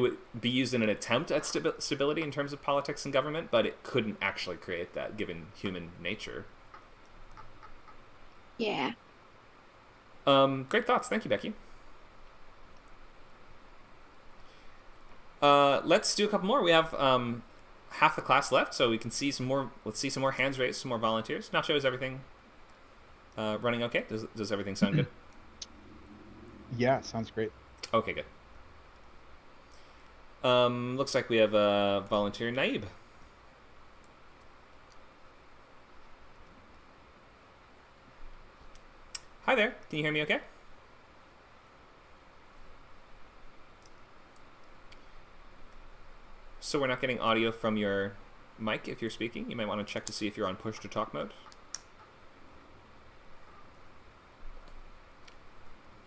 used in an attempt at stability in terms of politics and government, but it couldn't actually create that given human nature. Yeah. Great thoughts. Thank you, Becky. Let's do a couple more. We have half the class left, so we can see some more. Let's see some more hands raised, some more volunteers. Nacho, is everything running okay? Does everything sound good? Yeah, sounds great. Okay, good. Looks like we have a volunteer, Naib. Hi there. Can you hear me okay? So we're not getting audio from your mic if you're speaking. You might want to check to see if you're on push to talk mode.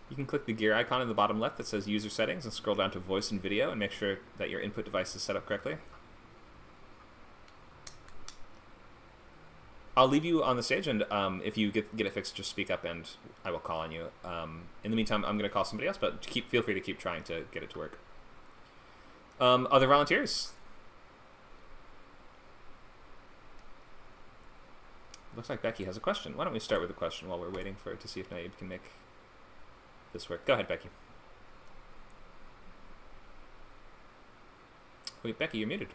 You can click the gear icon in the bottom left that says user settings and scroll down to voice and video and make sure that your input device is set up correctly. I'll leave you on the stage, and if you get it fixed, just speak up and I will call on you. In the meantime, I'm going to call somebody else, but feel free to keep trying to get it to work. Other volunteers? Looks like Becky has a question. Why don't we start with a question while we're waiting to see if Naib can make this work. Go ahead, Becky. Wait, Becky, you're muted.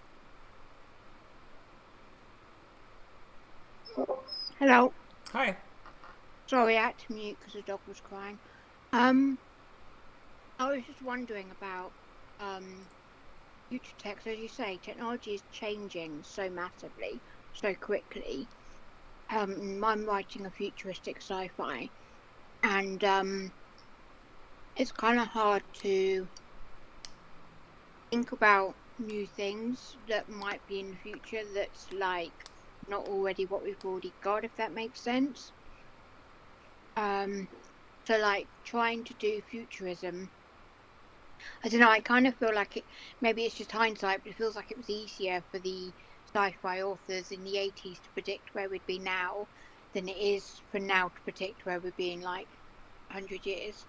Hello. Hi. Sorry, I had to mute because the dog was crying. I was just wondering about future tech. So as you say, technology is changing so massively, so quickly. I'm writing a futuristic sci-fi, and it's kind of hard to think about new things that might be in the future that's like not already what we've already got, if that makes sense. So like trying to do futurism, I don't know, I kind of feel like maybe it's just hindsight, but it feels like it was easier for the sci-fi authors in the 80s to predict where we'd be now than it is for now to predict where we'd be in like 100 years.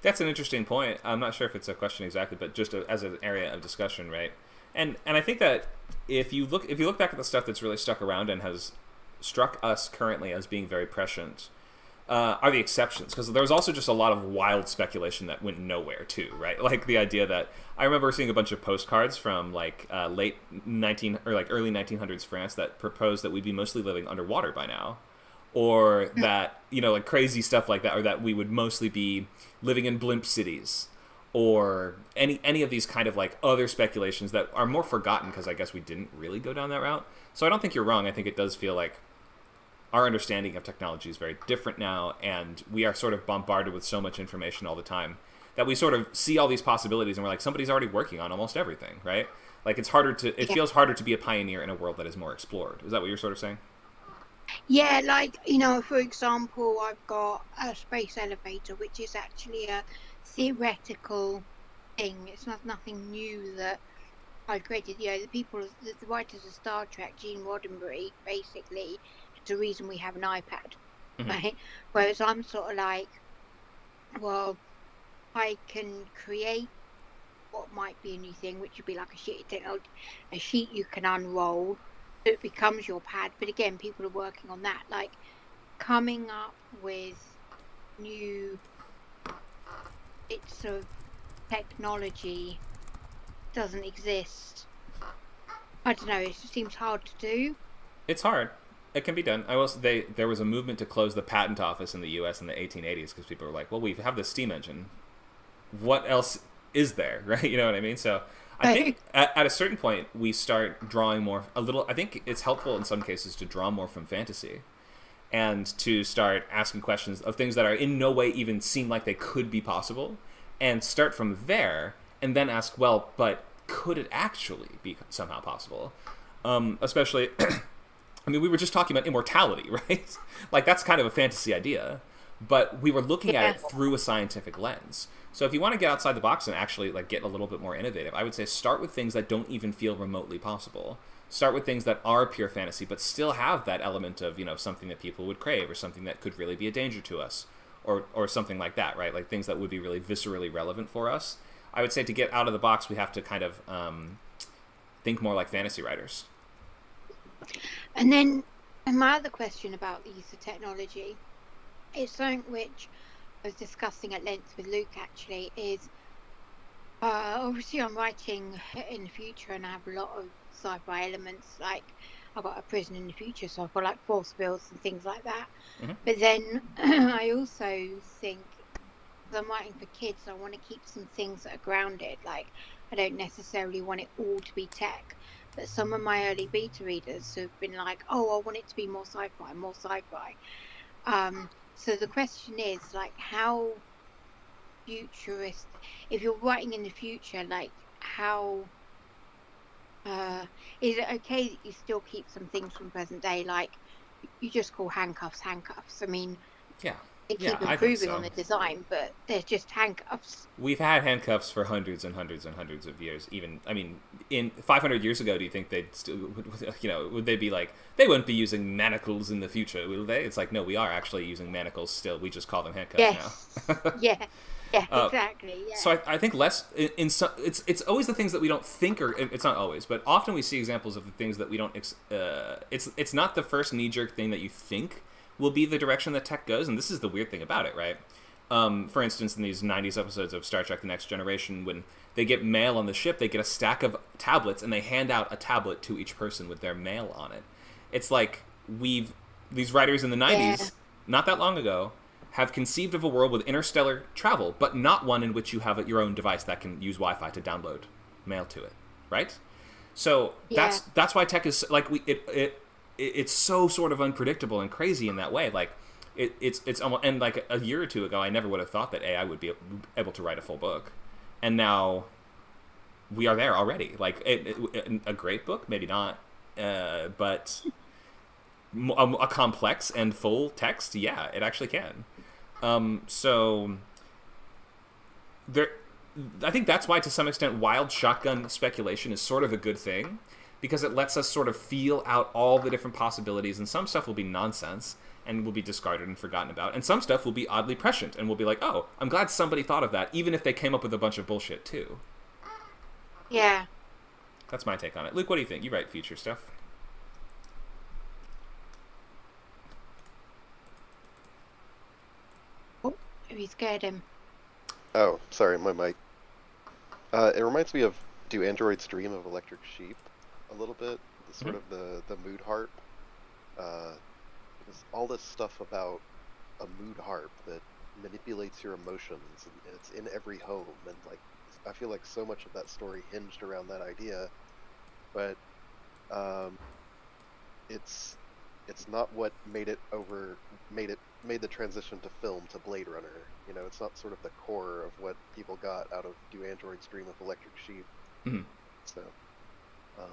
That's an interesting point. I'm not sure if it's a question exactly, but just as an area of discussion, right? And I think that if you look back at the stuff that's really stuck around and has struck us currently as being very prescient, are the exceptions, because there was also just a lot of wild speculation that went nowhere too, right? Like the idea that I remember seeing a bunch of postcards from like early 1900s France that proposed that we'd be mostly living underwater by now, or that like crazy stuff like that, or that we would mostly be living in blimp cities, or any of these kind of like other speculations that are more forgotten because I guess we didn't really go down that route. So I don't think you're wrong. I think it does feel like our understanding of technology is very different now, and we are sort of bombarded with so much information all the time that we sort of see all these possibilities and we're like, somebody's already working on almost everything, right? Like it feels harder to be a pioneer in a world that is more explored. Is that what you're sort of saying? Yeah, like, for example, I've got a space elevator, which is actually a theoretical thing. It's nothing new that I created. The writers of Star Trek, Gene Roddenberry, basically, it's the reason we have an iPad, right? Whereas I'm sort of like, well, I can create what might be a new thing, which would be like a sheet you can unroll, so it becomes your pad. But again, people are working on that, like coming up with new bits of technology doesn't exist. I don't know, it just seems hard to do. It's hard. It can be done. There was a movement to close the patent office in the U.S. in the 1880s because people were like, well, we have the steam engine. What else is there, right? You know what I mean? So I think at a certain point we start drawing I think it's helpful in some cases to draw more from fantasy and to start asking questions of things that are in no way even seem like they could be possible, and start from there and then ask, well, but could it actually be somehow possible? Especially, I mean, we were just talking about immortality, right? Like that's kind of a fantasy idea, but we were looking at it through a scientific lens. So if you want to get outside the box and actually like get a little bit more innovative, I would say start with things that don't even feel remotely possible. Start with things that are pure fantasy, but still have that element of, something that people would crave or something that could really be a danger to us or something like that, right? Like things that would be really viscerally relevant for us. I would say to get out of the box, we have to kind of think more like fantasy writers. And then my other question about the use of technology is something which I was discussing at length with Luke actually, is obviously I'm writing in the future and I have a lot of sci-fi elements, like I've got a prison in the future, so I've got like force fields and things like that. But then I also think, as I'm writing for kids, I want to keep some things that are grounded. Like I don't necessarily want it all to be tech, but some of my early beta readers have been like, oh, I want it to be more sci-fi, more sci-fi. So the question is, like, how futurist, if you're writing in the future, like, how is it okay that you still keep some things from present day, like you just call handcuffs handcuffs? I mean, they keep improving on the design, but they're just handcuffs. We've had handcuffs for hundreds and hundreds and hundreds of years. Even, I mean, in 500 years ago, do you think they'd still, would they be like, they wouldn't be using manacles in the future, will they? It's like, no, we are actually using manacles still. We just call them handcuffs now. Yeah, exactly. Yeah. So I think less in some, it's always the things that we don't think, or it's not always, but often we see examples of the things that we don't. It's not the first knee jerk thing that you think will be the direction that tech goes, and this is the weird thing about it, right? For instance, in these 90s episodes of Star Trek The Next Generation, when they get mail on the ship, they get a stack of tablets, and they hand out a tablet to each person with their mail on it. It's like these writers in the 90s, not that long ago, have conceived of a world with interstellar travel, but not one in which you have your own device that can use Wi-Fi to download mail to it, right? So that's why tech is, like, it's so sort of unpredictable and crazy in that way. Like it's almost, and like a year or two ago, I never would have thought that AI would be able to write a full book, and now we are there already. Like a great book, maybe not, but a complex and full text, yeah, it actually can. So there, I think that's why, to some extent, wild shotgun speculation is sort of a good thing, because it lets us sort of feel out all the different possibilities, and some stuff will be nonsense and will be discarded and forgotten about, and some stuff will be oddly prescient, and we'll be like, oh, I'm glad somebody thought of that, even if they came up with a bunch of bullshit too. Yeah. That's my take on it. Luke, what do you think? You write future stuff. Oh, you scared him. Oh, sorry, my mic. It reminds me of Do Androids Dream of Electric Sheep? A little bit, sort of the mood harp. There's all this stuff about a mood harp that manipulates your emotions, and it's in every home, and like I feel like so much of that story hinged around that idea, but um, it's not what made the transition to film to Blade Runner. You know, it's not sort of the core of what people got out of Do Androids Dream of Electric Sheep. Mm-hmm. So, um,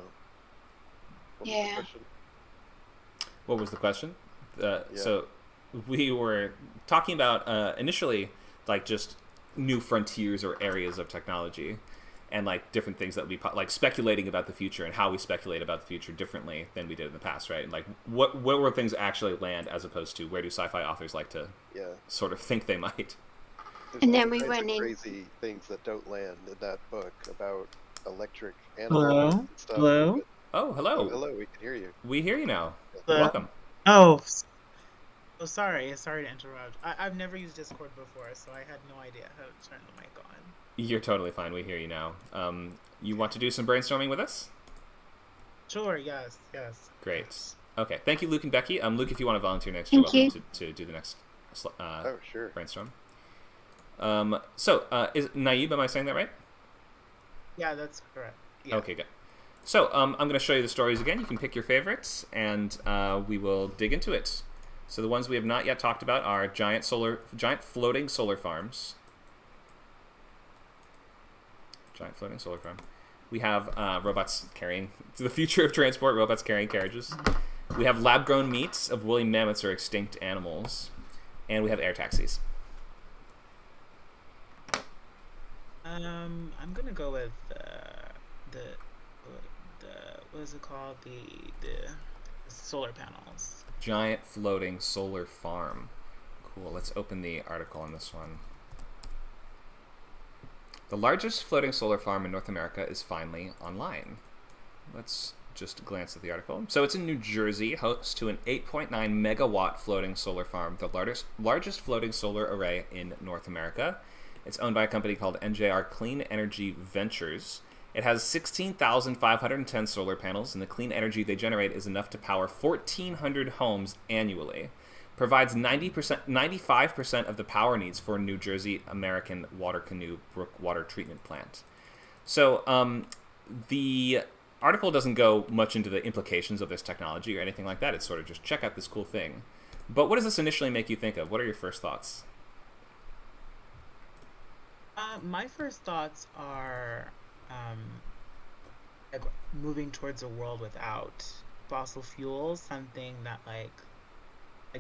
what was the Yeah. question? What was the question? Yeah. So we were talking about initially like just new frontiers or areas of technology, and like different things that would be like speculating about the future and how we speculate about the future differently than we did in the past, right? And like what where things actually land as opposed to where do sci-fi authors like to Yeah. sort of think they might. There's And all then we kinds went of in. crazy things that don't land in that book about electric Hello? animals and stuff. Hello? But, Oh, hello. oh, hello, we can hear you. We hear you now. Hello? Welcome. Oh, sorry. Sorry to interrupt. I've never used Discord before, so I had no idea how to turn the mic on. You're totally fine. We hear you now. You want to do some brainstorming with us? Sure, yes. Great. Okay. Thank you, Luke and Becky. Luke, if you want to volunteer next, Thank you're welcome to do the next Oh, sure. brainstorm. Is Naib, am I saying that right? Yeah, that's correct. Yeah. Okay, good. So, I'm going to show you the stories again. You can pick your favorites, and we will dig into it. So the ones we have not yet talked about are giant floating solar farms. Giant floating solar farm. We have robots carrying the future of transport. Robots carrying carriages. We have lab-grown meats of woolly mammoths or extinct animals, and we have air taxis. I'm gonna go with the what is it called? The solar panels. Giant floating solar farm. Cool. Let's open the article on this one. The largest floating solar farm in North America is finally online. Let's just glance at the article. So it's in New Jersey, host to an 8.9 megawatt floating solar farm, the largest floating solar array in North America. It's owned by a company called NJR Clean Energy Ventures. It has 16,510 solar panels, and the clean energy they generate is enough to power 1,400 homes annually. Provides 95% of the power needs for New Jersey American Water Canoe Brook Water Treatment Plant. So the article doesn't go much into the implications of this technology or anything like that. It's sort of just check out this cool thing. But what does this initially make you think of? What are your first thoughts? My first thoughts are like moving towards a world without fossil fuels, something that like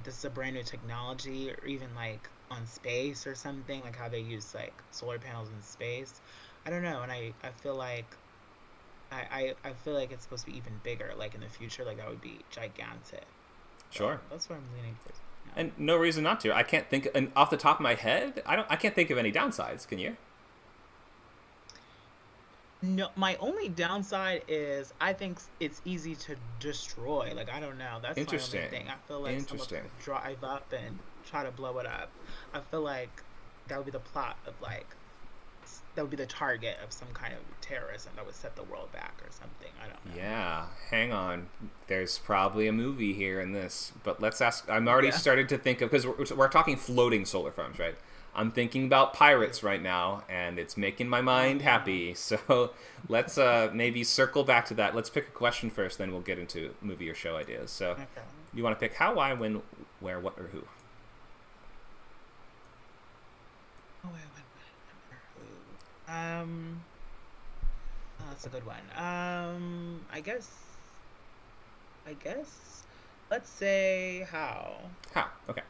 this is a brand new technology, or even like on space or something, like how they use like solar panels in space. I don't know, and I feel like I feel like it's supposed to be even bigger, like in the future, like that would be gigantic. Sure. So that's what I'm leaning towards. Yeah. And no reason not to. I can't think, and off the top of my head, I can't think of any downsides. Can you? No, my only downside is I think it's easy to destroy. Like, I don't know. That's my Interesting. only thing. I feel like someone Interesting. could drive up and try to blow it up. I feel like that would be the plot of like that would be the target of some kind of terrorism that would set the world back or something. I don't know. Yeah, hang on. There's probably a movie here in this, but let's ask. I'm already started to think of, because we're talking floating solar farms, right? I'm thinking about pirates right now, and it's making my mind happy. So let's maybe circle back to that. Let's pick a question first, then we'll get into movie or show ideas. So Okay. you want to pick how, why, when, where, what, or who? Oh, wait, oh, that's a good one. I guess. Let's say how. How. Okay.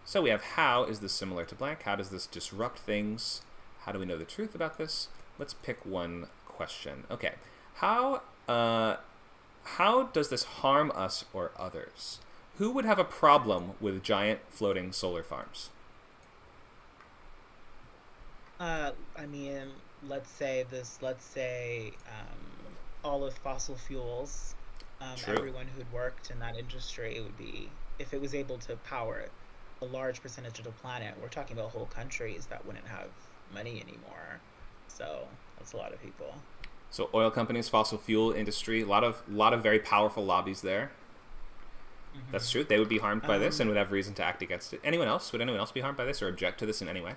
So we have how is this similar to blank? How does this disrupt things? How do we know the truth about this? Let's pick one question. Okay. How does this harm us or others? Who would have a problem with giant floating solar farms? I mean, let's say all of fossil fuels, True. everyone who'd worked in that industry, it would be, if it was able to power a large percentage of the planet, we're talking about whole countries that wouldn't have money anymore. So that's a lot of people. So oil companies, fossil fuel industry, a lot of very powerful lobbies there. That's true. They would be harmed by this and Um, would have reason to act against it. Anyone else? Would anyone else be harmed by this or object to this in any way?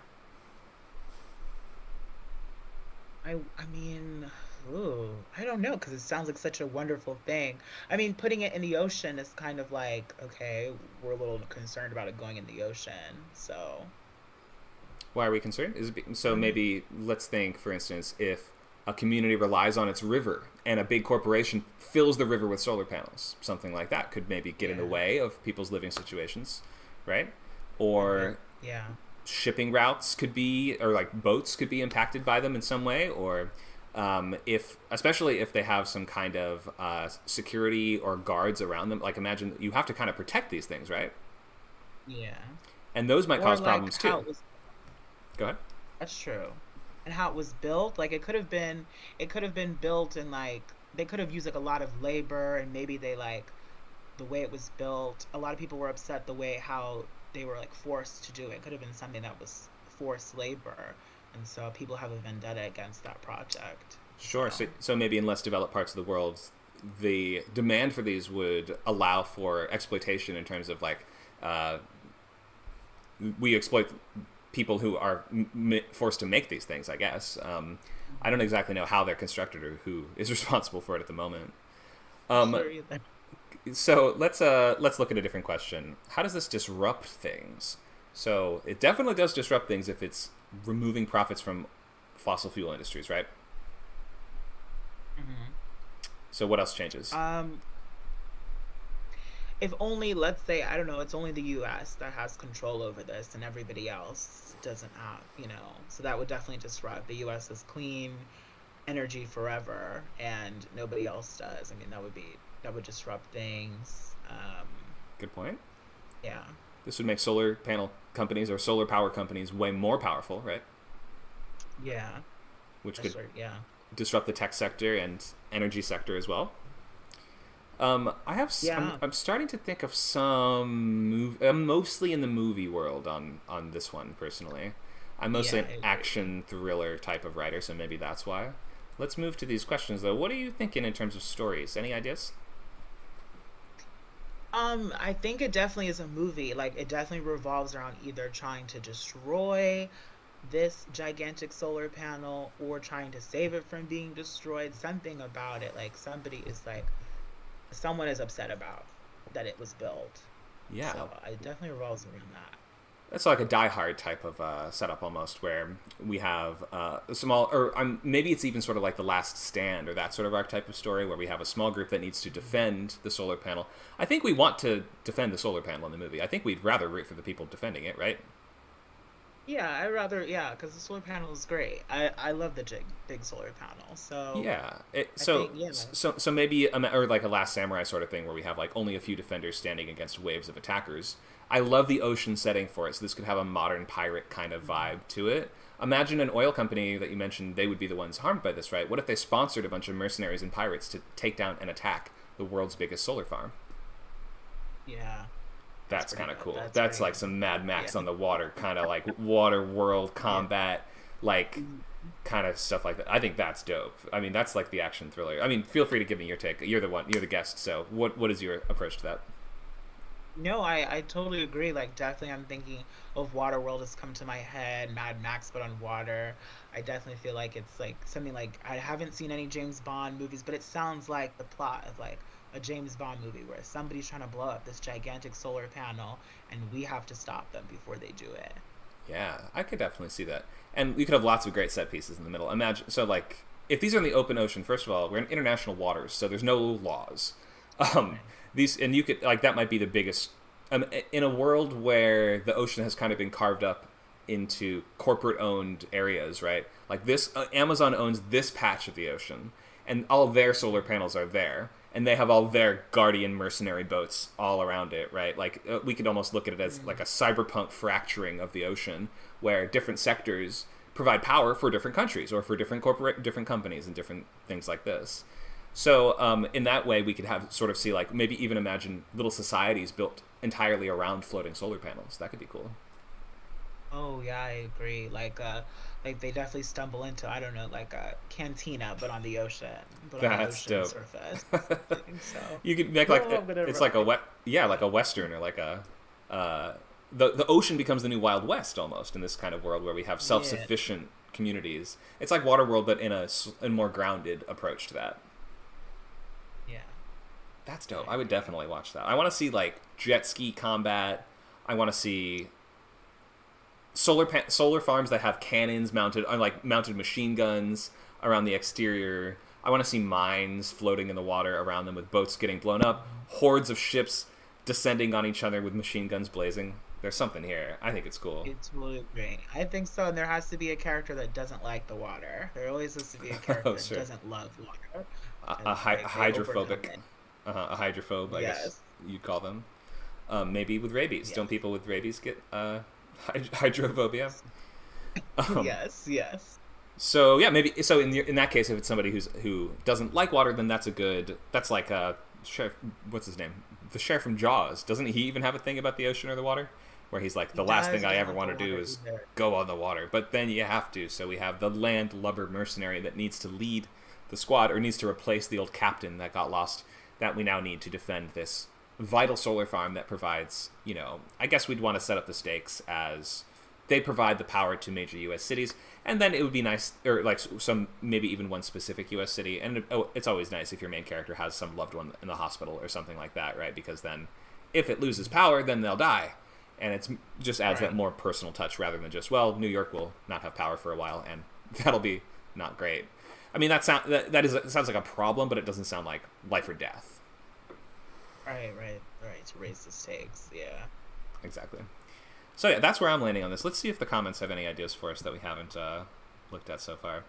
I mean, ooh, I don't know because it sounds like such a wonderful thing. I mean, putting it in the ocean is kind of like, okay, we're a little concerned about it going in the ocean. So, Why are we concerned? So um, maybe let's think, for instance, if a community relies on its river and a big corporation fills the river with solar panels, something like that could maybe get in the yeah, way of people's living situations, right? okay, Or yeah, shipping routes could be, or like boats could be impacted by them in some way, or if, especially if they have some kind of security or guards around them, like imagine you have to kind of protect these things, right? yeah. And those might Or cause like problems how too. it was. Go ahead. That's true. And how it was built, like it could have been built in like they could have used like a lot of labor, and maybe they like the way it was built. A lot of people were upset the way how they were like forced to do it. It could have been something that was forced labor, and so people have a vendetta against that project. Sure. So So maybe in less developed parts of the world, the demand for these would allow for exploitation in terms of like uh, we exploit people who are forced to make these things. I guess I don't exactly know how they're constructed or who is responsible for it at the moment. Um, sure either. so let's look at a different question. How does this disrupt things? So it definitely does disrupt things if it's removing profits from fossil fuel industries, right? Hmm. So what else changes? Um, if only, let's say, I don't know, it's only the U.S. that has control over this, and everybody else doesn't have, So that would definitely disrupt. The U.S. is clean energy forever, and nobody else does. I mean, that would disrupt things. Good point. Yeah, This would make solar panel companies or solar power companies way more powerful, right? yeah, Which that's could right. Yeah, disrupt the tech sector and energy sector as well. yeah, I'm starting to think of some I'm mostly in the movie world on this one personally. I'm mostly yeah. an I agree. action thriller type of writer, so maybe that's why. Let's move to these questions though. What are you thinking in terms of stories? Any ideas? I think it definitely is a movie. Like, it definitely revolves around either trying to destroy this gigantic solar panel or trying to save it from being destroyed. Something about it, like someone is upset about that it was built. Yeah, So it definitely revolves around that. that's like a Die Hard type of setup almost, where we have a small, or maybe it's even sort of like The Last Stand or that sort of archetype of story, where we have a small group that needs to defend the solar panel. I think we want to defend the solar panel in the movie. I think we'd rather root for the people defending it, right? Yeah, I rather, yeah, because the solar panel is great. I love the big solar panel. So Yeah. I think, yeah, So maybe or like a Last Samurai sort of thing, where we have like only a few defenders standing against waves of attackers. I love the ocean setting for it, so this could have a modern pirate kind of vibe to it. Imagine an oil company that you mentioned; they would be the ones harmed by this, right? What if they sponsored a bunch of mercenaries and pirates to take down and attack the world's biggest solar farm? yeah, that's That's pretty kind of good. cool. That's That's pretty like good. some Mad Yeah. Max on the water, kind of like water world Yeah. combat, like Mhm. kind of stuff like that. I think that's dope. I mean, that's like the action thriller. I mean, feel free to give me your take. You're the one. You're the guest. So, what is your approach to that? No, I totally agree. Like, definitely, I'm thinking of Waterworld has come to my head, Mad Max, but on water. I definitely feel like it's like something like I haven't seen any James Bond movies, but it sounds like the plot of like a James Bond movie where somebody's trying to blow up this gigantic solar panel, and we have to stop them before they do it. Yeah, I could definitely see that. And you could have lots of great set pieces in the middle. Imagine, so like, if these are in the open ocean, first of all, we're in international waters, so there's no laws. Um, Right. these, and you could, like, that might be the biggest, in a world where the ocean has kind of been carved up into corporate owned areas, right? Like this, Amazon owns this patch of the ocean, and all their solar panels are there. And they have all their guardian mercenary boats all around it, right? Like we could almost look at it as like a cyberpunk fracturing of the ocean, where different sectors provide power for different countries or for different companies and different things like this. So in that way, we could have sort of see like maybe even imagine little societies built entirely around floating solar panels. That could be cool. Oh yeah, I agree. Like like they definitely stumble into, I don't know, like a cantina, but on the ocean, but on the That's ocean dope. surface. So You could make no, like I'm gonna it's like a write. like a western or like a the ocean becomes the new Wild West almost in this kind of world where we have self Yeah, sufficient communities. It's like Waterworld, but in a more grounded approach to that. yeah, That's I dope. I would agree. definitely watch that. I want to see like jet ski combat. I want to see solar farms that have cannons mounted, like mounted machine guns around the exterior. I want to see mines floating in the water around them with boats getting blown up, hordes of ships descending on each other with machine guns blazing. There's something here. I think it's cool. It's really great. I think so, and there has to be a character that doesn't like the water. There always has to be a character Oh, that sure. doesn't love water, A, and like they overcome hydrophobic, it. a hydrophobe, I guess Yes, you'd call them. Maybe with rabies. Don't yes, people with rabies get hydrophobia? Um, yes, yes. So yeah, maybe so in that case, if it's somebody who doesn't like water, then that's like sheriff. What's his name? The sheriff from Jaws. Doesn't he even have a thing about the ocean or the water, where he's like He the last does. thing He I doesn't ever like the want to do water is either. go on the water. But then you have to. So we have the landlubber mercenary that needs to lead the squad or needs to replace the old captain that got lost. That we now need to defend this vital solar farm that provides. I guess we'd want to set up the stakes as they provide the power to major U.S. cities, and then it would be nice, or like some maybe even one specific U.S. city. And it's always nice if your main character has some loved one in the hospital or something like that, right? Because then, if it loses power, then they'll die, and it's just adds that Right. more personal touch rather than just New York will not have power for a while, and that'll be not great. I mean, it sounds like a problem, but it doesn't sound like life or death. Right, right, right. To raise the stakes. Yeah. Exactly. So yeah, that's where I'm landing on this. Let's see if the comments have any ideas for us that we haven't looked at so far.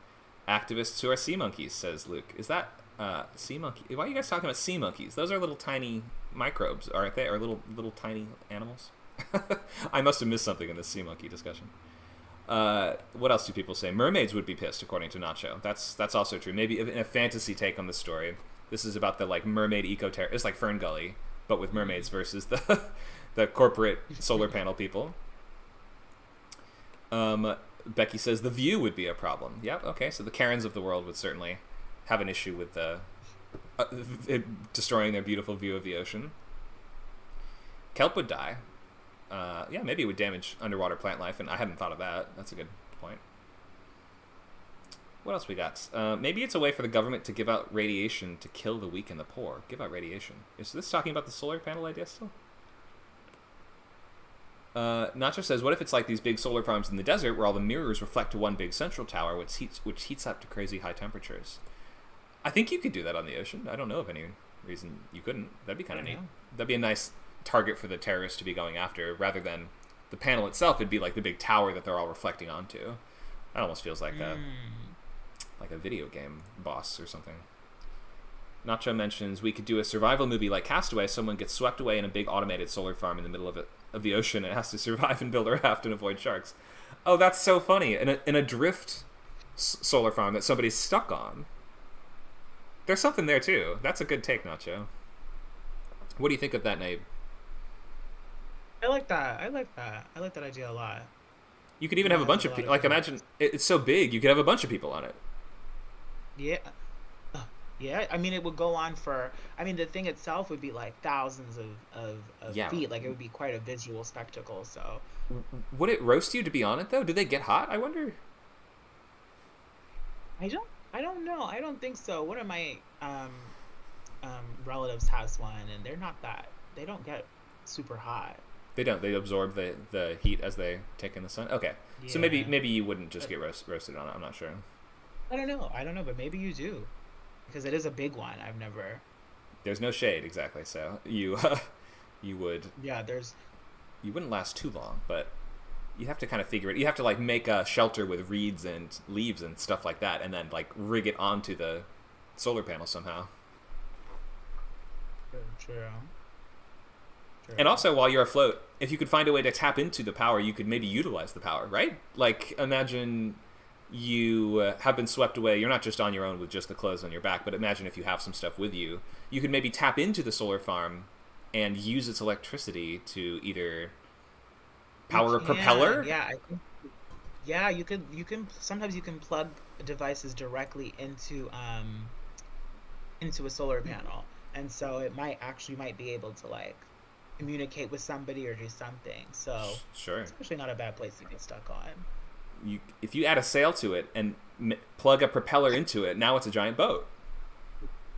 Activists who are sea monkeys, says Luke. Is that sea monkey? Why are you guys talking about sea monkeys? Those are little tiny microbes, aren't they? Or little tiny animals? I must have missed something in this sea monkey discussion. What else do people say? Mermaids would be pissed, according to Nacho. That's also true. Maybe in a fantasy take on the story. This is about the like mermaid eco-terror. It's like Fern Gully, but with mermaids versus the the corporate solar panel people. Becky says the view would be a problem. Yep. Okay. So the Karens of the world would certainly have an issue with destroying their beautiful view of the ocean. Kelp would die. Yeah, maybe it would damage underwater plant life, and I hadn't thought of that. That's a good point. What else we got? Maybe it's a way for the government to give out radiation to kill the weak and the poor. Give out radiation. Is this talking about the solar panel idea still? Nacho says, what if it's like these big solar farms in the desert where all the mirrors reflect to one big central tower, which heats up to crazy high temperatures? I think you could do that on the ocean. I don't know of any reason you couldn't. That'd be kind of neat. That'd be a nice target for the terrorists to be going after, rather than the panel itself. It'd be like the big tower that they're all reflecting onto. That almost feels like a video game boss or something. Nacho mentions we could do a survival movie like Castaway. Someone gets swept away in a big automated solar farm in the middle of the ocean and has to survive and build a raft and avoid sharks. Oh, that's so funny. In a drift solar farm that somebody's stuck on. There's something there too. That's a good take, Nacho. What do you think of that, Nabe? I like that. I like that. I like that idea a lot. You could even Yeah, have a that's bunch a of lot people. of Like, fun. imagine it's so big, you could have a bunch of people on it. Yeah. Yeah, I mean, it would go on for. I mean, the thing itself would be like thousands of Yeah. feet. Like, it would be quite a visual spectacle. So, Would it roast you to be on it though? Do they get hot? I wonder. I don't know. I don't think so. One of my relatives has one, and they're not that. They don't get super hot. They don't. They absorb the heat as they take in the sun. Okay, so Yeah. maybe you wouldn't just get roasted on it. I'm not sure. I don't know. I don't know, but maybe you do, because it is a big one. I've never. There's no shade exactly, so you Yeah, there's. you wouldn't last too long, but you have to kind of figure it. You have to like make a shelter with reeds and leaves and stuff like that, and then like rig it onto the solar panel somehow. True. And also, while you're afloat, if you could find a way to tap into the power, you could maybe utilize the power, right? Like, imagine you have been swept away. You're not just on your own with just the clothes on your back, but imagine if you have some stuff with you. You could maybe tap into the solar farm and use its electricity to either power a propeller. Yeah, I think Yeah, you can sometimes you can plug devices directly into a solar panel, and so it might be able to like communicate with somebody or do something. So Sure. it's actually not a bad place to get stuck on. If you add a sail to it and plug a propeller into it, now it's a giant boat.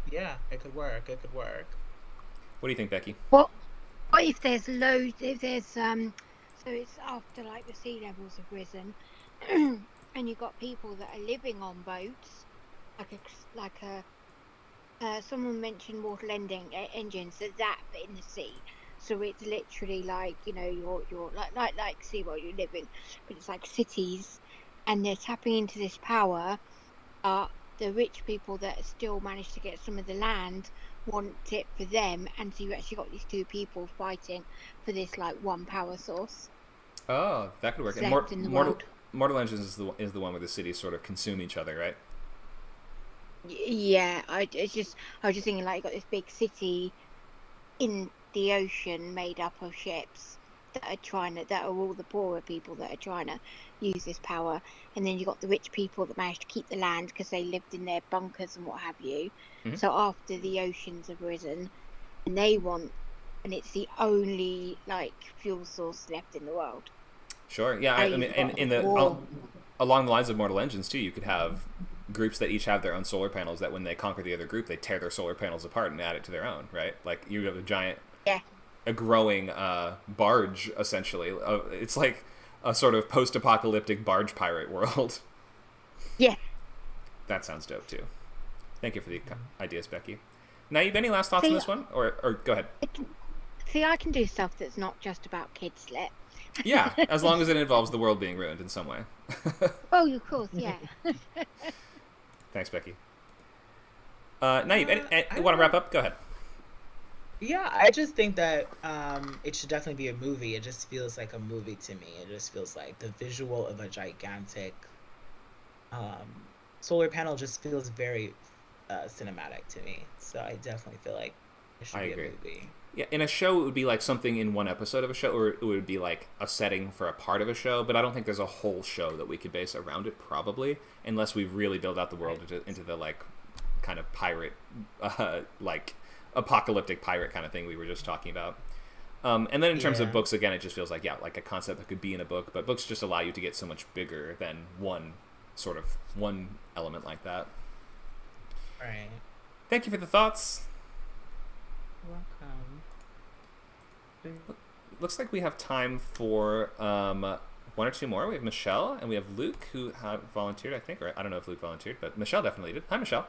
Yeah, it could work. It could work. What do you think, Becky? What if there's loads? If there's so it's after like the sea levels have risen, and you've got people that are living on boats, someone mentioned water engines, so that but in the sea. So it's literally like, you know, you're like sea while you're living, but it's like cities, and they're tapping into this power. The rich people that still manage to get some of the land want it for them, and so you actually got these two people fighting for this like one power source. Oh, that could work. And Left in the world. Mortal Engines is the one where the cities sort of consume each other, right? Yeah, I was just thinking like you got this big city in the ocean made up of ships that are all the poorer people that are trying to use this power, and then you got the rich people that managed to keep the land because they lived in their bunkers and what have you. Mhm. So after the oceans have risen, and it's the only like fuel source left in the world. Sure. Yeah, I mean, in the along the lines of Mortal Engines too, you could have groups that each have their own solar panels that when they conquer the other group, they tear their solar panels apart and add it to their own, right? Like you have a giant, a growing barge, essentially. It's like a sort of post-apocalyptic barge pirate world. Yeah. That sounds dope too. Thank you for the ideas, Becky. Naeem, any last thoughts on this one? Or go ahead. See, I can do stuff that's not just about kids lit. Yeah, as long as it involves the world being ruined in some way. Oh, of course, yeah. Thanks, Becky. Naeem, you want to wrap up? Go ahead. Yeah, I just think that it should definitely be a movie. It just feels like a movie to me. It just feels like the visual of a gigantic solar panel just feels very cinematic to me. So I definitely feel like it should be a movie. Yeah, in a show, it would be like something in one episode of a show, or it would be like a setting for a part of a show, but I don't think there's a whole show that we could base around it, probably, unless we really build out the world into the, like, kind of pirate, like, apocalyptic pirate kind of thing we were just talking about. And then in terms of books, again, it just feels like, yeah, like a concept that could be in a book, but books just allow you to get so much bigger than one element like that. Right. Thank you for the thoughts. Welcome. Looks like we have time for one or two more. We have Michelle and we have Luke, who have volunteered, I think, or I don't know if Luke volunteered, but Michelle definitely did. Hi, Michelle.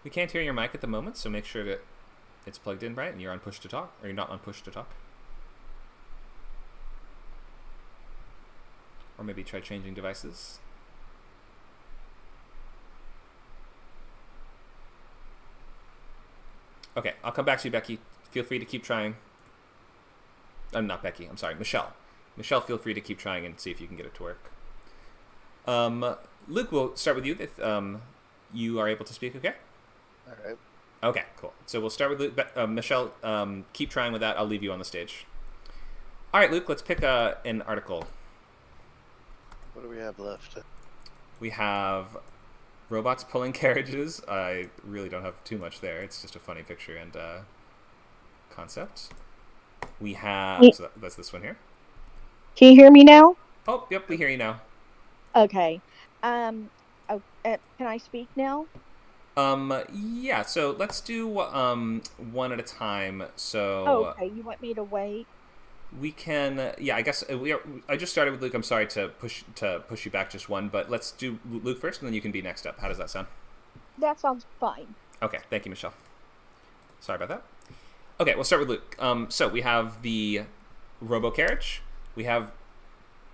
We can't hear your mic at the moment, so make sure that it's plugged in right and you're on push to talk, or you're not on push to talk. Or maybe try changing devices. Okay, I'll come back to you, Becky. Feel free to keep trying. Not Becky, I'm sorry, Michelle. Michelle, feel free to keep trying and see if you can get it to work. Luke, we'll start with you if you are able to speak, okay? All right. Okay, cool. So we'll start with Luke. Michelle, keep trying with that. I'll leave you on the stage. All right, Luke, let's pick an article. What do we have left? We have robots pulling carriages. I really don't have too much there. It's just a funny picture and concept. We have... So that's this one here. Can you hear me now? Oh, yep, we hear you now. Okay. Can I speak now? Yeah, so let's do one at a time. So... Oh, okay, you want me to wait? We can, yeah. I guess I just started with Luke. I'm sorry to push you back just one, but let's do Luke first, and then you can be next up. How does that sound? That sounds fine. Okay, thank you, Michelle. Sorry about that. Okay, we'll start with Luke. So we have the robo carriage, we have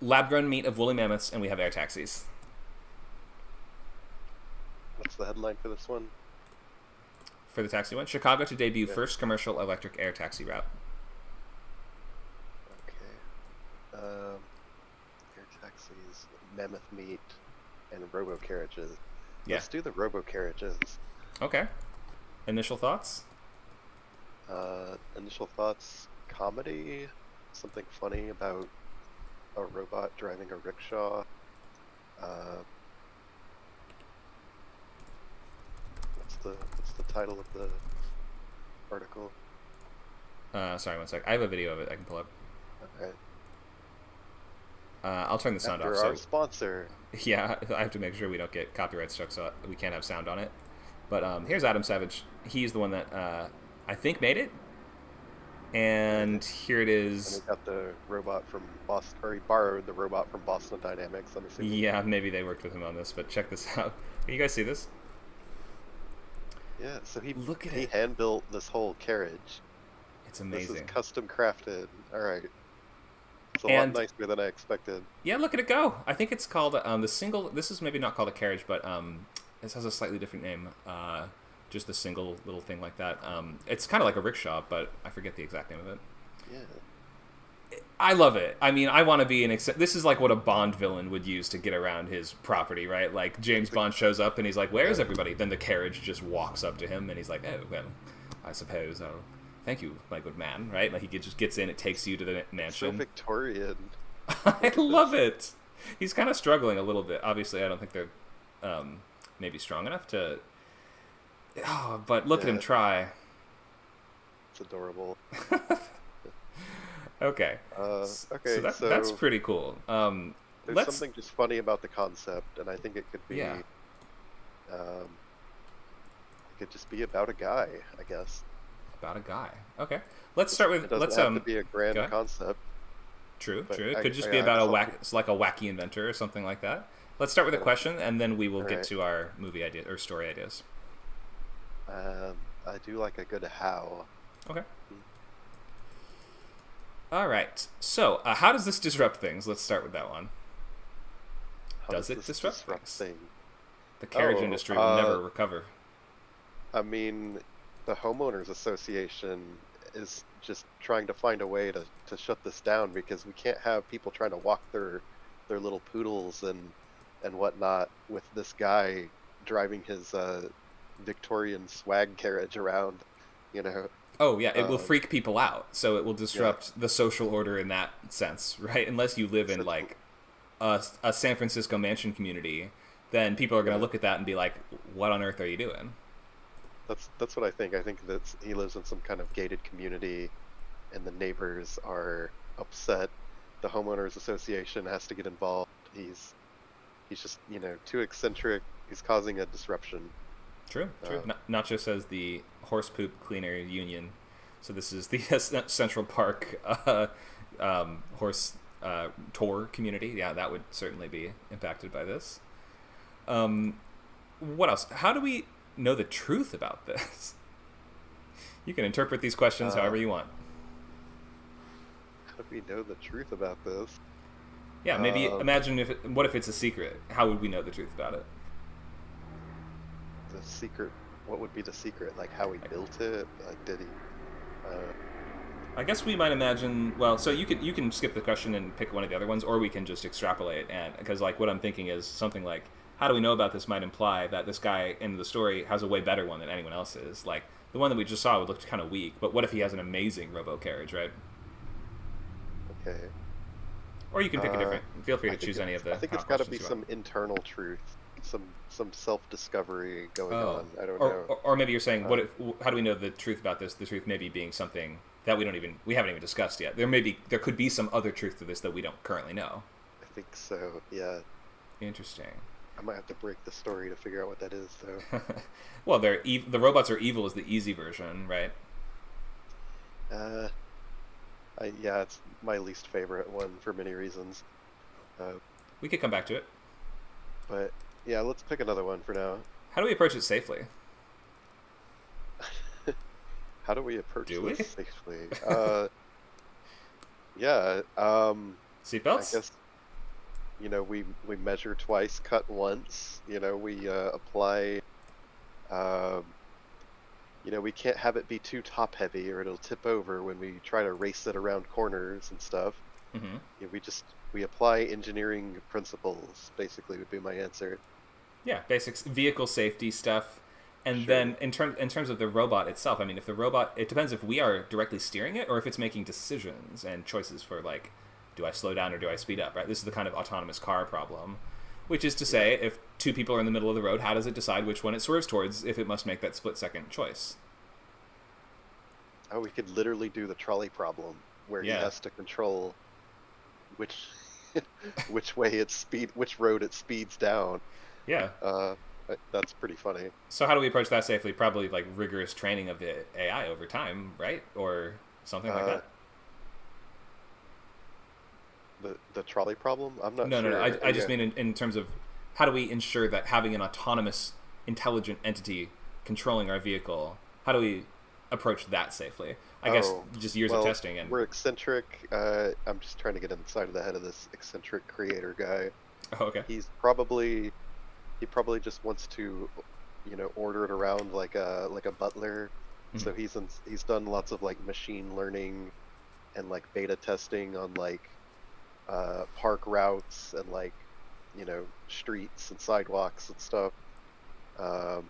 lab-grown meat of woolly mammoths, and we have air taxis. What's the headline for this one? For the taxi one, Chicago to debut first commercial electric air taxi route. Air taxis, mammoth meat, and robo carriages. Yeah. Let's do the robo carriages. Okay. Initial thoughts? Initial thoughts: comedy, something funny about a robot driving a rickshaw. What's the title of the article? Sorry, one sec. I have a video of it I can pull up. Okay. I'll turn the sound After off. our sponsor. Yeah, I have to make sure we don't get copyright struck, so we can't have sound on it. But here's Adam Savage. He's the one that I think made it. And here it is. And he got the robot from Boston, or he borrowed the robot from Boston Dynamics, I'm assuming. Yeah, maybe they worked with him on this, but check this out. Can you guys see this? Yeah, so he Look at he it. hand built this whole carriage. It's This amazing. is custom crafted. All right. It's a And- lot nicer than I expected. Yeah, look at it go. I think it's called the single. This is maybe not called a carriage, but this has a slightly different name. Just the single little thing like that. It's kind of like a rickshaw, but I forget the exact name of it. Yeah. I love it. I mean, I want to be this is like what a Bond villain would use to get around his property, right? Like James Bond shows up and he's like, "Where is everybody?" Then the carriage just walks up to him and he's like, "Oh, well, I suppose I'll thank you, my good man." Right? Like he just gets in, it takes you to the So mansion. Victorian. I love it. He's kind of struggling a little bit. Obviously, I don't think they're maybe strong enough to. Oh, but look at him Yeah. try. It's adorable. Okay. Okay, So that's pretty cool. There's let's. something just funny about the concept, and I think it could be. Yeah. It could just be about a guy, I guess. About a guy. Okay. Let's start with. It doesn't Let's have to be a grand go ahead. concept. True. but True. It I- could just I- be I about just hope like a wacky inventor or something like that. Let's start with a question, and then we will get Alright. to our movie idea or story ideas. I do like a good how. Okay. All right. So, how does this disrupt things? Let's start with that one. How Does it this disrupt disrupt things? things? The carriage Oh, industry will never recover. I mean, the homeowners association is just trying to find a way to shut this down, because we can't have people trying to walk their little poodles and whatnot with this guy driving his Victorian swag carriage around, you know. Oh yeah, it will uh, freak people out. So it will disrupt the social order in that sense, right? Unless you live in So- like a San Francisco mansion community, then people are going to Yeah. look at that and be like, "What on earth are you doing?" That's what I think. I think that he lives in some kind of gated community, and the neighbors are upset. The homeowners association has to get involved. He's just, too eccentric. He's causing a disruption. True. Nacho says the horse poop cleaner union. So this is the Central Park horse tour community. Yeah, that would certainly be impacted by this. What else? How do we know the truth about this? You can interpret these questions however you want. How do we know the truth about this? Yeah, maybe imagine what if it's a secret? How would we know the truth about it? The secret. What would be the secret? Like how he built it? Like did he? I guess we might imagine. Well, so you can skip the question and pick one of the other ones, or we can just extrapolate. And because like what I'm thinking is something like, how do we know about this? Might imply that this guy in the story has a way better one than anyone else is. Like the one that we just saw would look kind of weak, but what if he has an amazing robo carriage, right? Okay. Or you can pick a different. Feel free I to think choose any of the. I think it's got to questions be you some want. internal truth, some self-discovery going Oh. on. I don't know. Or maybe you're saying, what if? How do we know the truth about this? The truth maybe being something that we haven't even discussed yet. There could be some other truth to this that we don't currently know. I think so. Yeah. Interesting. I might have to break the story to figure out what that is, though. Well, the robots are evil is the easy version, right? Yeah, it's my least favorite one for many reasons. We could come back to it. But yeah, let's pick another one for now. How do we approach it safely? How do we approach Do we? this safely? Yeah. Seatbelts? I guess. We measure twice, cut once. We apply. We can't have it be too top heavy, or it'll tip over when we try to race it around corners and stuff. Mm-hmm. We apply engineering principles. Basically, would be my answer. Yeah, basics, vehicle safety stuff. And Sure. then in terms of the robot itself, I mean, if the robot, it depends if we are directly steering it or if it's making decisions and choices for like, do I slow down or do I speed up? Right. This is the kind of autonomous car problem, which is to say, if two people are in the middle of the road, how does it decide which one it swerves towards if it must make that split-second choice? Oh, we could literally do the trolley problem where he Yeah. has to control which which road it speeds down. Yeah. That's pretty funny. So how do we approach that safely? Probably like rigorous training of the AI over time, right? Or something like that. The trolley problem? I'm not No, sure. no. I just mean in terms of how do we ensure that having an autonomous, intelligent entity controlling our vehicle, how do we approach that safely? I guess just years of testing and we're eccentric. I'm just trying to get inside of the head of this eccentric creator guy. Oh, okay. He probably just wants to, order it around like a butler. Mhm. So he's done lots of like machine learning and like beta testing on like park routes and like streets and sidewalks and stuff. Okay,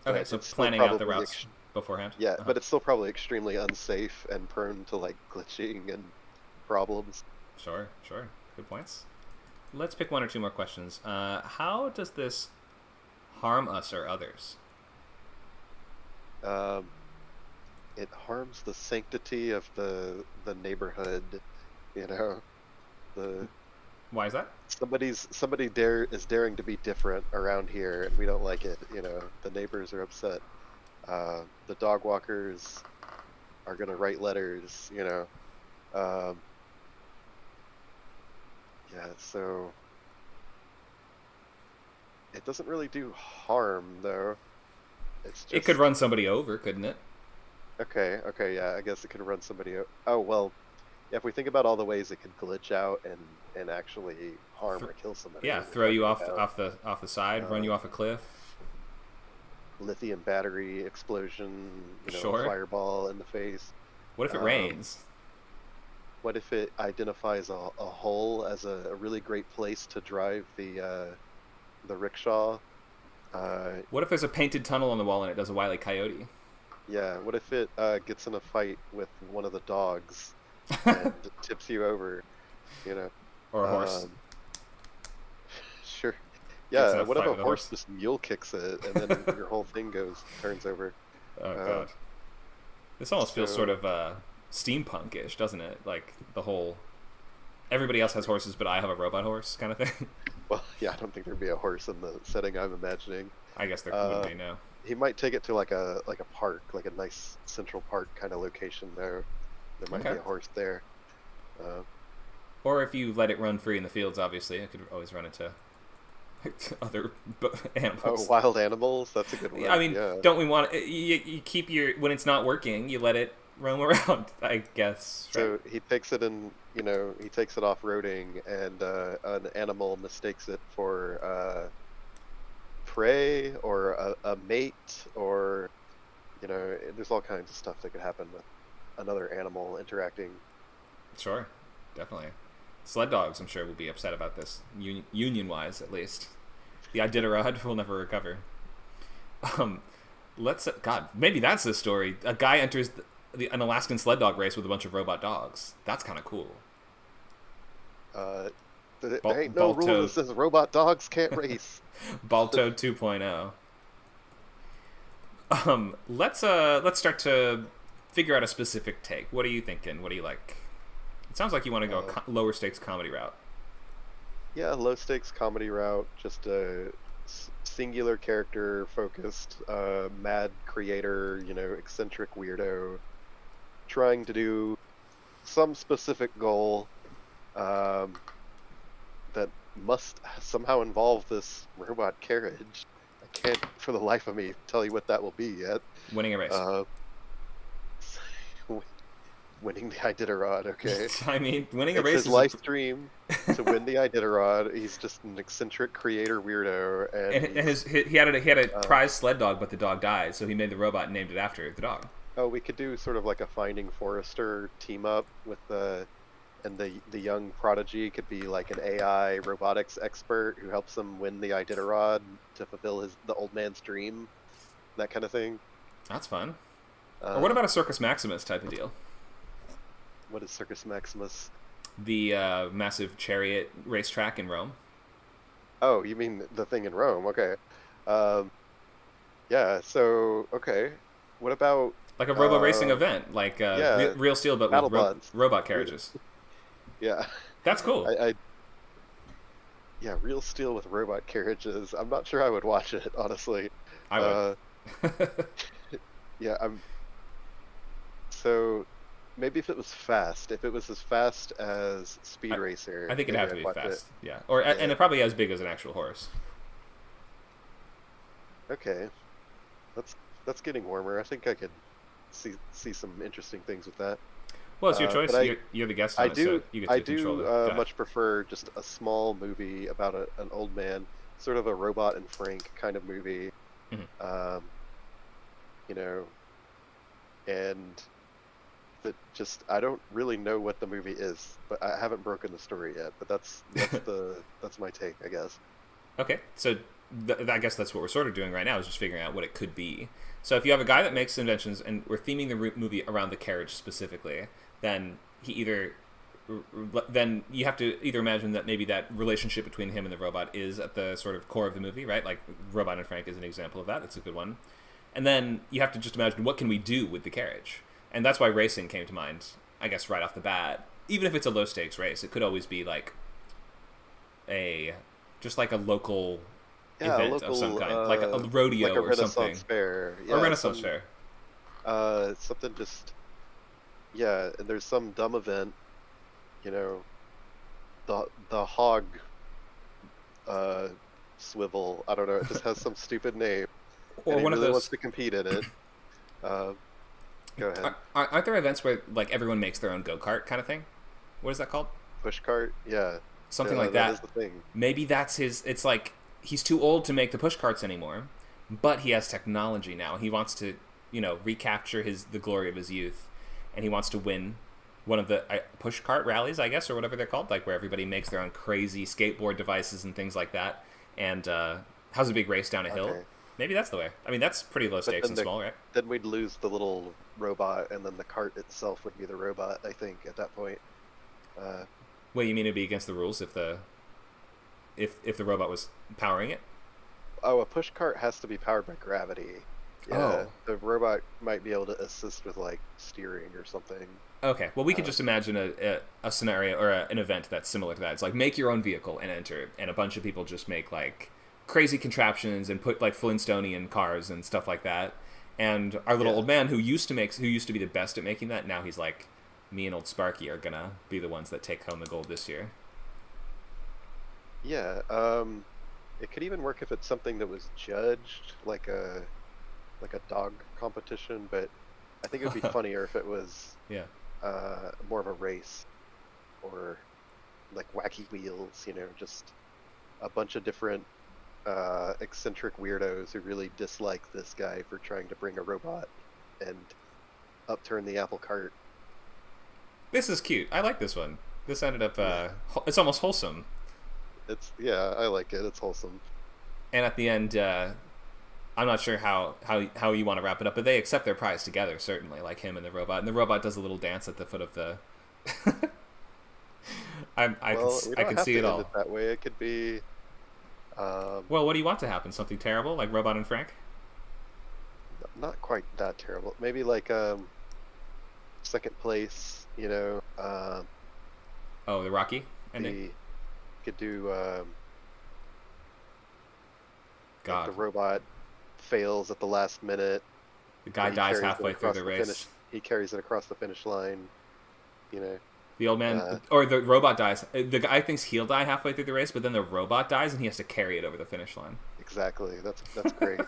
but so it's still planning out the probably routes beforehand. Yeah, Uh-huh. but it's still probably extremely unsafe and prone to like glitching and problems. Sure. Good points. Let's pick one or two more questions. How does this harm us or others? It harms the sanctity of the neighborhood. The Why is that? somebody is daring to be different around here, and we don't like it. The neighbors are upset. The dog walkers are gonna write letters. Yeah, so it doesn't really do harm though. It's just It could run somebody over, couldn't it? okay, yeah, I guess it could run somebody Oh, well, if we think about all the ways it could glitch out and actually harm or kill somebody. Yeah, we're throw you talking off about off the side, run you off a cliff. lithium battery explosion, Sure. fireball in the face. What if it rains? What if it identifies a hole as a really great place to drive the rickshaw? What if there's a painted tunnel on the wall and it does a Wile E. Coyote? Yeah, what if it gets in a fight with one of the dogs and tips you over, Or a horse? Sure. Gets in Yeah, a what if fight a with a horse horse. just mule kicks it and then your whole thing turns over? Oh god. This almost feels so- sort of steampunk-ish, doesn't it? Like the whole everybody else has horses but I have a robot horse kind of thing. Well, yeah, I don't think there'd be a horse in the setting I'm imagining. I guess there would be, no. He might take it to like a park, like a nice central park kind of location there. There might Okay. be a horse there. Or if you let it run free in the fields, obviously, it could always run into other animals. Oh, wild animals? That's a good one. I mean, yeah. don't we want you keep when it's not working, you let it roam around, I guess. Right? So he takes it in, he takes it off-roading, and an animal mistakes it for prey or a mate, or there's all kinds of stuff that could happen with another animal interacting. Sure, definitely. Sled dogs, I'm sure, will be upset about this, union-wise at least. The Iditarod will never recover. God, maybe that's the story. A guy enters an Alaskan sled dog race with a bunch of robot dogs. That's kind of cool. There ain't no rule that says robot dogs can't race. Balto 2.0. Let's start to figure out a specific take. What are you thinking? What do you like? It sounds like you want to go a lower stakes comedy route. Yeah, low stakes comedy route, just a singular character focused, mad creator, eccentric weirdo, trying to do some specific goal that must somehow involve this robot carriage. I can't for the life of me tell you what that will be yet. Winning a race. Winning the Iditarod, okay. I mean, winning a It's race his is life dream to win the Iditarod. He's just an eccentric creator weirdo, and he had a prize sled dog, but the dog died, so he made the robot and named it after the dog. oh, we could do sort of like a Finding Forrester team up with and the young prodigy could be like an AI robotics expert who helps him win the Iditarod to fulfill the old man's dream, that kind of thing. That's fun. Or what about a Circus Maximus type of deal? What is Circus Maximus? The massive chariot racetrack in Rome. Oh, you mean the thing in Rome? Okay. Yeah. So okay. What about like a robo racing event, like Real Steel, but with robot carriages? Yeah. That's cool. Yeah, Real Steel with robot carriages. I'm not sure I would watch it, honestly. I would. Yeah, So maybe if it was fast, if it was as fast as Speed Racer, I think it'd have to be fast. It. Yeah, or and it probably as big as an actual horse. Okay, that's getting warmer. I think I could see some interesting things with that. Well, it's your choice. You're the guest on it, so you get to control it. Much prefer just a small movie about an old man, sort of a Robot and Frank kind of movie. Mm-hmm. You know, and that just I don't really know what the movie is, but I haven't broken the story yet. But that's that's my take, I guess. Okay, so I guess that's what we're sort of doing right now, is just figuring out what it could be. So if you have a guy that makes inventions, and we're theming the movie around the carriage specifically, then then you have to either imagine that maybe that relationship between him and the robot is at the sort of core of the movie, right? Like Robot and Frank is an example of that. That's a good one. And then you have to just imagine, what can we do with the carriage? And that's why racing came to mind, I guess, right off the bat. Even if it's a low stakes race, it could always be like just like a local event of some kind, like a rodeo like a or something. Renaissance fair. Yeah, or Renaissance fair. Something just, yeah, and there's some dumb event, you know, the hog swivel, I don't know, it just has some stupid name. Or and he one really of those wants to compete in it. Go ahead. Aren't there events where like everyone makes their own go-kart kind of thing? What is that called? Push cart? Yeah. Something like that. That is the thing. Maybe that's his. It's like he's too old to make the push carts anymore, but he has technology now. He wants to, recapture the glory of his youth, and he wants to win one of the push cart rallies, I guess, or whatever they're called, like where everybody makes their own crazy skateboard devices and things like that, and has a big race down a hill. Okay. Maybe that's the way. I mean, that's pretty low stakes and small, right? Then we'd lose the little robot, and then the cart itself would be the robot, I think, at that point. Wait, you mean it'd be against the rules if the robot was powering it? Oh, a push cart has to be powered by gravity. Yeah, Oh. the robot might be able to assist with, like, steering or something. Okay, well, we could just imagine a scenario or an event that's similar to that. It's like, make your own vehicle and enter, and a bunch of people just make, like, crazy contraptions and put, like, Flintstonian cars and stuff like that. And our little old man who used to be the best at making that, now he's like, me and old Sparky are gonna be the ones that take home the gold this year. Yeah, it could even work if it's something that was judged, like a dog competition, but I think it would be funnier if it was more of a race, or like wacky wheels, just a bunch of different eccentric weirdos who really dislike this guy for trying to bring a robot and upturn the apple cart. This is cute. I like this one. This ended up it's almost wholesome. I like it. It's wholesome. And at the end, I'm not sure how you want to wrap it up, but they accept their prize together, certainly, like him and the robot. And the robot does a little dance at the foot of the. I can see it all. It that way. It could be. Well, what do you want to happen? Something terrible, like Robot and Frank? Not quite that terrible. Maybe like second place. Oh, the Rocky ending. Could do. God. Like the robot fails at the last minute. The guy dies halfway through the race. He carries it across the finish line. The old man, or the robot dies. The guy thinks he'll die halfway through the race, but then the robot dies, and he has to carry it over the finish line. Exactly. That's great.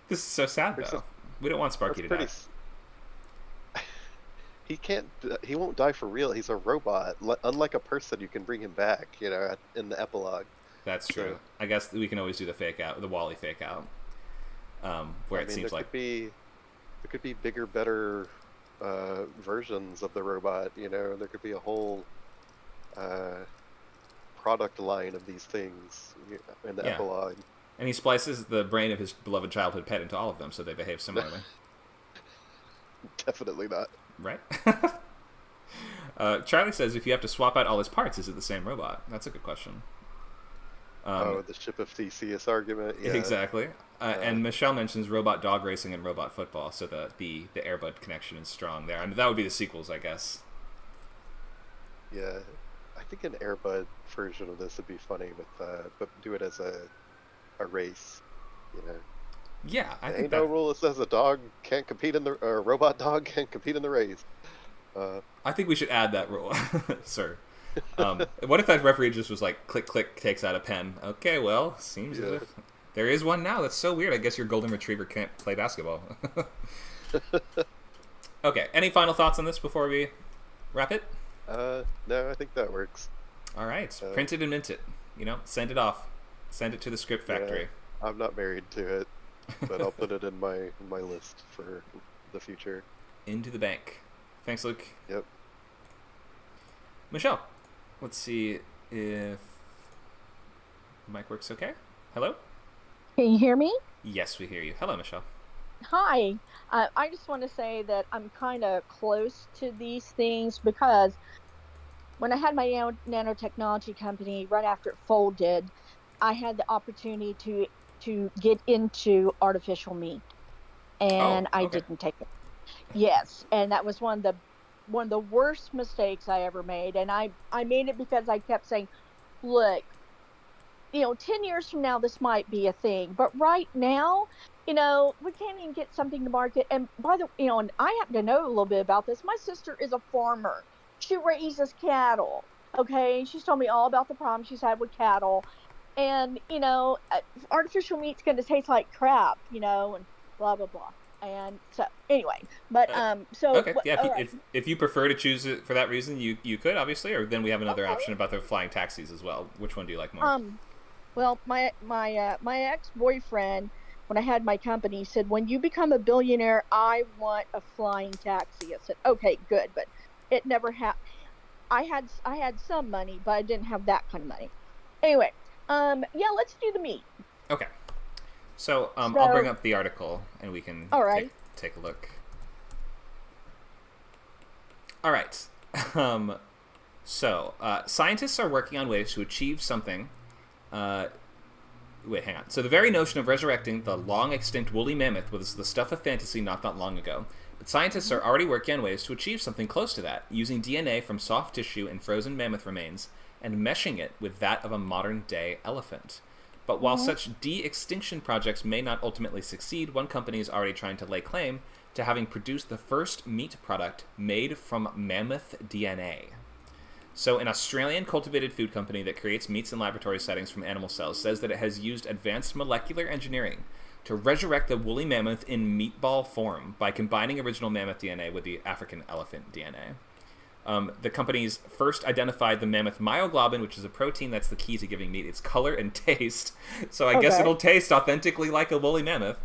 This is so sad, though. We don't want Sparky to die. He can't. He won't die for real. He's a robot. Unlike a person, you can bring him back. In the epilogue. That's true. I guess we can always do the fake out, the Wall-E fake out, where it seems like there could be bigger, better versions of the robot. There could be a whole product line of these things in the epilogue. And he splices the brain of his beloved childhood pet into all of them, so they behave similarly. Definitely not. Right? Charlie says, if you have to swap out all his parts, is it the same robot? That's a good question. The ship of Theseus argument. Yeah. Exactly. And Michelle mentions robot dog racing and robot football, so the Airbud connection is strong there. I mean, that would be the sequels, I guess. Yeah, I think an Airbud version of this would be funny, but do it as a race. Yeah, I think ain't no rule that says a dog can't compete in a robot dog can't compete in the race. I think we should add that rule, sir. What if that referee just was like, click, click, takes out a pen? Okay, well, seems as if there is one now. That's so weird. I guess your golden retriever can't play basketball. Okay, any final thoughts on this before we wrap it? No, I think that works. All right, print it and mint it. Send it off. Send it to the script factory. Yeah, I'm not married to it, but I'll put it in my list for the future. Into the bank. Thanks, Luke. Yep. Michelle, let's see if the mic works okay. Hello? Can you hear me? Yes, we hear you. Hello, Michelle. Hi. I just want to say that I'm kind of close to these things because when I had my nanotechnology company, right after it folded, I had the opportunity to get into artificial meat, and I didn't take it. Yes, and that was one of the worst mistakes I ever made, and I made it because I kept saying, look, 10 years from now this might be a thing, but right now, we can't even get something to market. And by the and I happen to know a little bit about this. My sister is a farmer. She raises cattle. Okay, she's told me all about the problems she's had with cattle. And, artificial meat's going to taste like crap, and blah, blah, blah. And so, anyway, but, okay, yeah, if you prefer to choose it for that reason, you could, obviously, or then we have another option about the flying taxis as well. Which one do you like more? Well, my ex-boyfriend, when I had my company, said, when you become a billionaire, I want a flying taxi. I said, okay, good, but it never happened. I had some money, but I didn't have that kind of money. Anyway. Let's do the meat. Okay. So, I'll bring up the article and we can take a look. All right. Scientists are working on ways to achieve something. Wait, hang on. So the very notion of resurrecting the long-extinct woolly mammoth was the stuff of fantasy not that long ago. But scientists are already working on ways to achieve something close to that, using DNA from soft tissue and frozen mammoth remains, and meshing it with that of a modern-day elephant. But while such de-extinction projects may not ultimately succeed, one company is already trying to lay claim to having produced the first meat product made from mammoth DNA. So an Australian cultivated food company that creates meats in laboratory settings from animal cells says that it has used advanced molecular engineering to resurrect the woolly mammoth in meatball form by combining original mammoth DNA with the African elephant DNA. The companies first identified the mammoth myoglobin, which is a protein that's the key to giving meat its color and taste. So I guess it'll taste authentically like a woolly mammoth.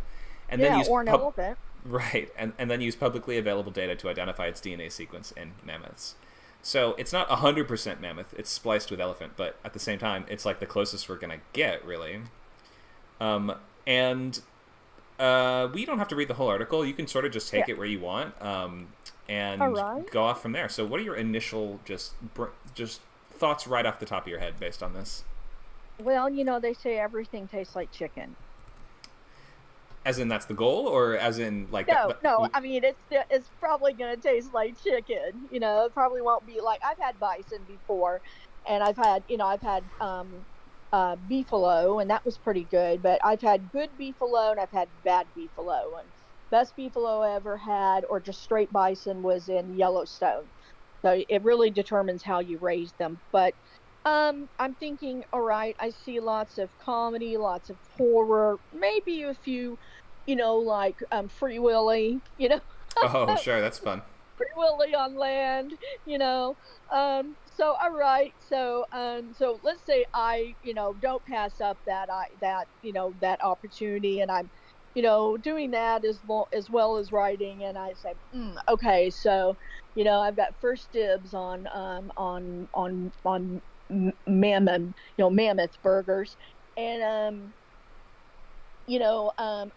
And then use or an elephant. Right, and then use publicly available data to identify its DNA sequence in mammoths. So it's not 100% mammoth, it's spliced with elephant, but at the same time, it's like the closest we're going to get, really. And we don't have to read the whole article. You can sort of just take it where you want. And go off from there. So what are your initial just thoughts right off the top of your head based on this? Well, they say everything tastes like chicken. As in that's the goal, or as in like... No. I mean, it's probably going to taste like chicken. It probably won't be like... I've had bison before, and I've had beefalo, and that was pretty good. But I've had good beefalo, and I've had bad beefalo. And best beefalo I ever had, or just straight bison, was in Yellowstone. So it really determines how you raise them. But I'm thinking, all right, I see lots of comedy, lots of horror, maybe a few, like Free Willy, Oh, sure, that's fun. Free Willy on land, So all right, so let's say I don't pass up that opportunity, and I'm doing that as well as writing, and I say, okay, so, I've got first dibs on mammoth, mammoth burgers, and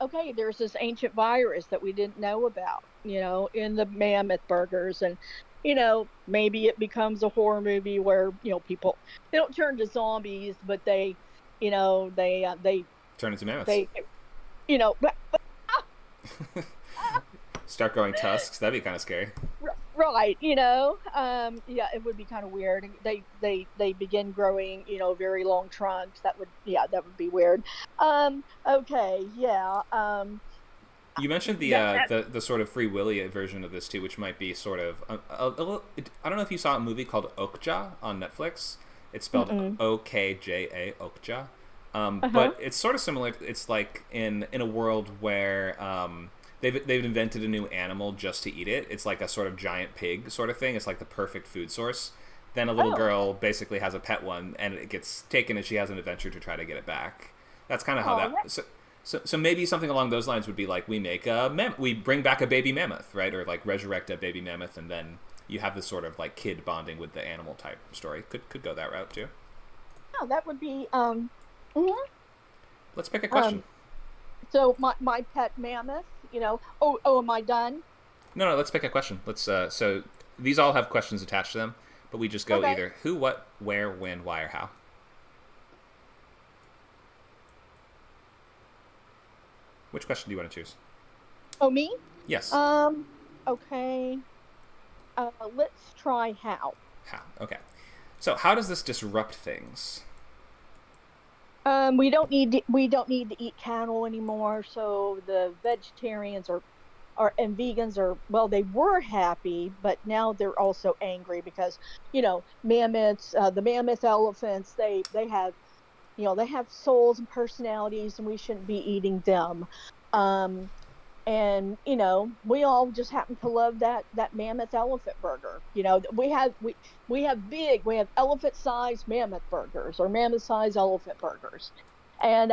okay, there's this ancient virus that we didn't know about, in the mammoth burgers, and maybe it becomes a horror movie where people, they don't turn to zombies, but they Turn into mammoths. they you know but, Start growing tusks. That'd be kind of scary. right, yeah, it would be kind of weird. They begin growing, very long trunks. That would be weird. Okay, yeah. You mentioned the sort of Free Willy version of this too, which might be sort of a little. I don't know if you saw a movie called Okja on Netflix. It's spelled Okja, Okja. But it's sort of similar. It's like in a world where they've invented a new animal just to eat it. It's like a sort of giant pig sort of thing. It's like the perfect food source. Then a little girl basically has a pet one, and it gets taken, and she has an adventure to try to get it back. That's kind of how that. So maybe something along those lines would be like we make we bring back a baby mammoth, right? Or like resurrect a baby mammoth, and then you have this sort of like kid bonding with the animal type story. Could go that route too. Oh, that would be. Let's pick a question. So my pet mammoth, am I done? No, let's pick a question. Let's so these all have questions attached to them, but we just go either who, what, where, when, why, or how. Which question do you want to choose? Oh, me? Yes. Okay. Let's try how. How? Okay. So how does this disrupt things? We don't need to eat cattle anymore, so the vegetarians and vegans are, they were happy, but now they're also angry because, mammoths, the mammoth elephants, they have, they have souls and personalities, and we shouldn't be eating them. And we all just happen to love that mammoth elephant burger. We have elephant sized mammoth burgers or mammoth sized elephant burgers, and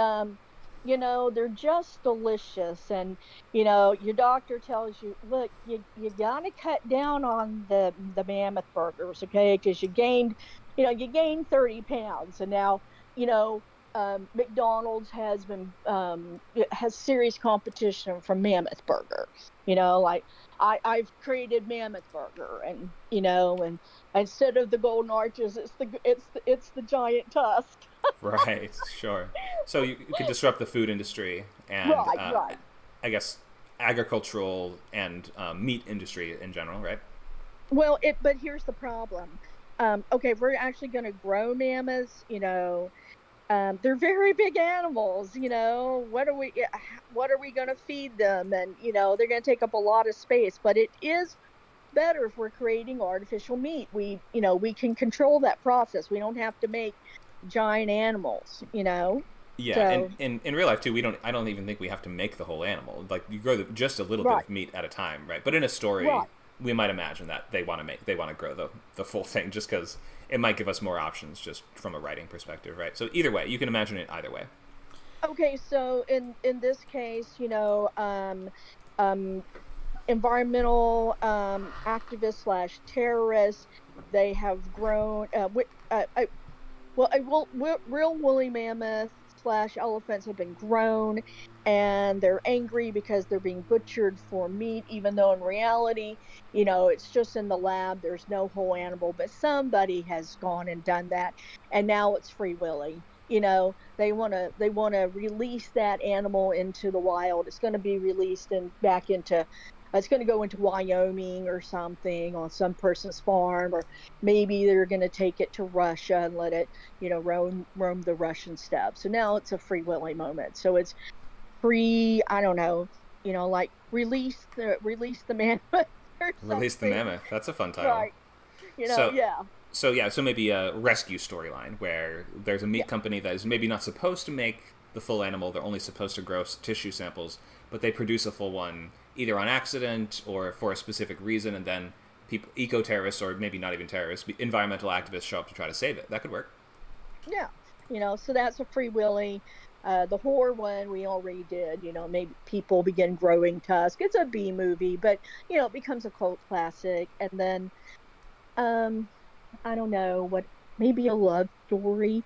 they're just delicious. And your doctor tells you, look, you gotta cut down on the mammoth burgers, okay, because you gained 30 pounds, and now McDonald's has serious competition from Mammoth Burger. Like I've created Mammoth Burger, and and instead of the golden arches, it's the giant tusk. Right, sure. So you could disrupt the food industry and right. I guess agricultural and meat industry in general, right? Well, but here's the problem. Okay, we're actually going to grow mammoths. They're very big animals, what are we going to feed them? And, they're going to take up a lot of space, but it is better if we're creating artificial meat. We can control that process. We don't have to make giant animals, Yeah. So, and in real life too, I don't even think we have to make the whole animal. Like you grow just a little bit of meat at a time, right? But in a story, we might imagine that they want to grow the full thing just because it might give us more options just from a writing perspective, right? So either way, you can imagine it either way. Okay, so in this case, environmental activists / terrorists, they have grown. Real woolly mammoths / elephants have been grown, and they're angry because they're being butchered for meat, even though in reality, it's just in the lab. There's no whole animal, but somebody has gone and done that, and now it's Free Willy. They want to release that animal into the wild. It's going to be released it's going to go into Wyoming or something on some person's farm, or maybe they're going to take it to Russia and let it, roam the Russian steppes. So now it's a Free Willy moment. So it's free. I don't know, like release the mammoth. Release the mammoth. That's a fun title. Right. Yeah. So maybe a rescue storyline where there's a meat company that is maybe not supposed to make the full animal. They're only supposed to grow tissue samples, but they produce a full one either on accident or for a specific reason, and then eco-terrorists, or maybe not even terrorists, environmental activists show up to try to save it. That could work. Yeah. So that's a Free Willy. The horror one we already did. Maybe people begin growing tusk. It's a B movie, but it becomes a cult classic. And then, I don't know what. Maybe a love story.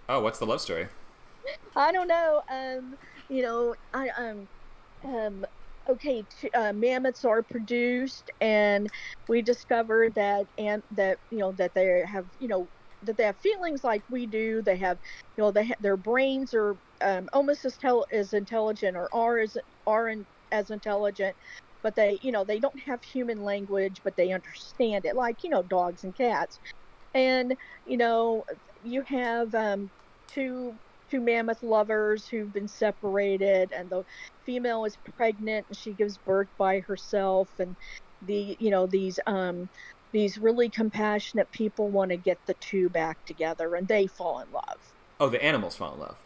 Oh, what's the love story? I don't know. I um okay, mammoths are produced, and we discovered that, and that that they have that they have feelings like we do. They have their brains are almost as intelligent, or as intelligent, but they don't have human language, but they understand it, like dogs and cats. And you know you have two mammoth lovers who've been separated, and the female is pregnant and she gives birth by herself, and these really compassionate people want to get the two back together, and they fall in love. Oh, the animals fall in love.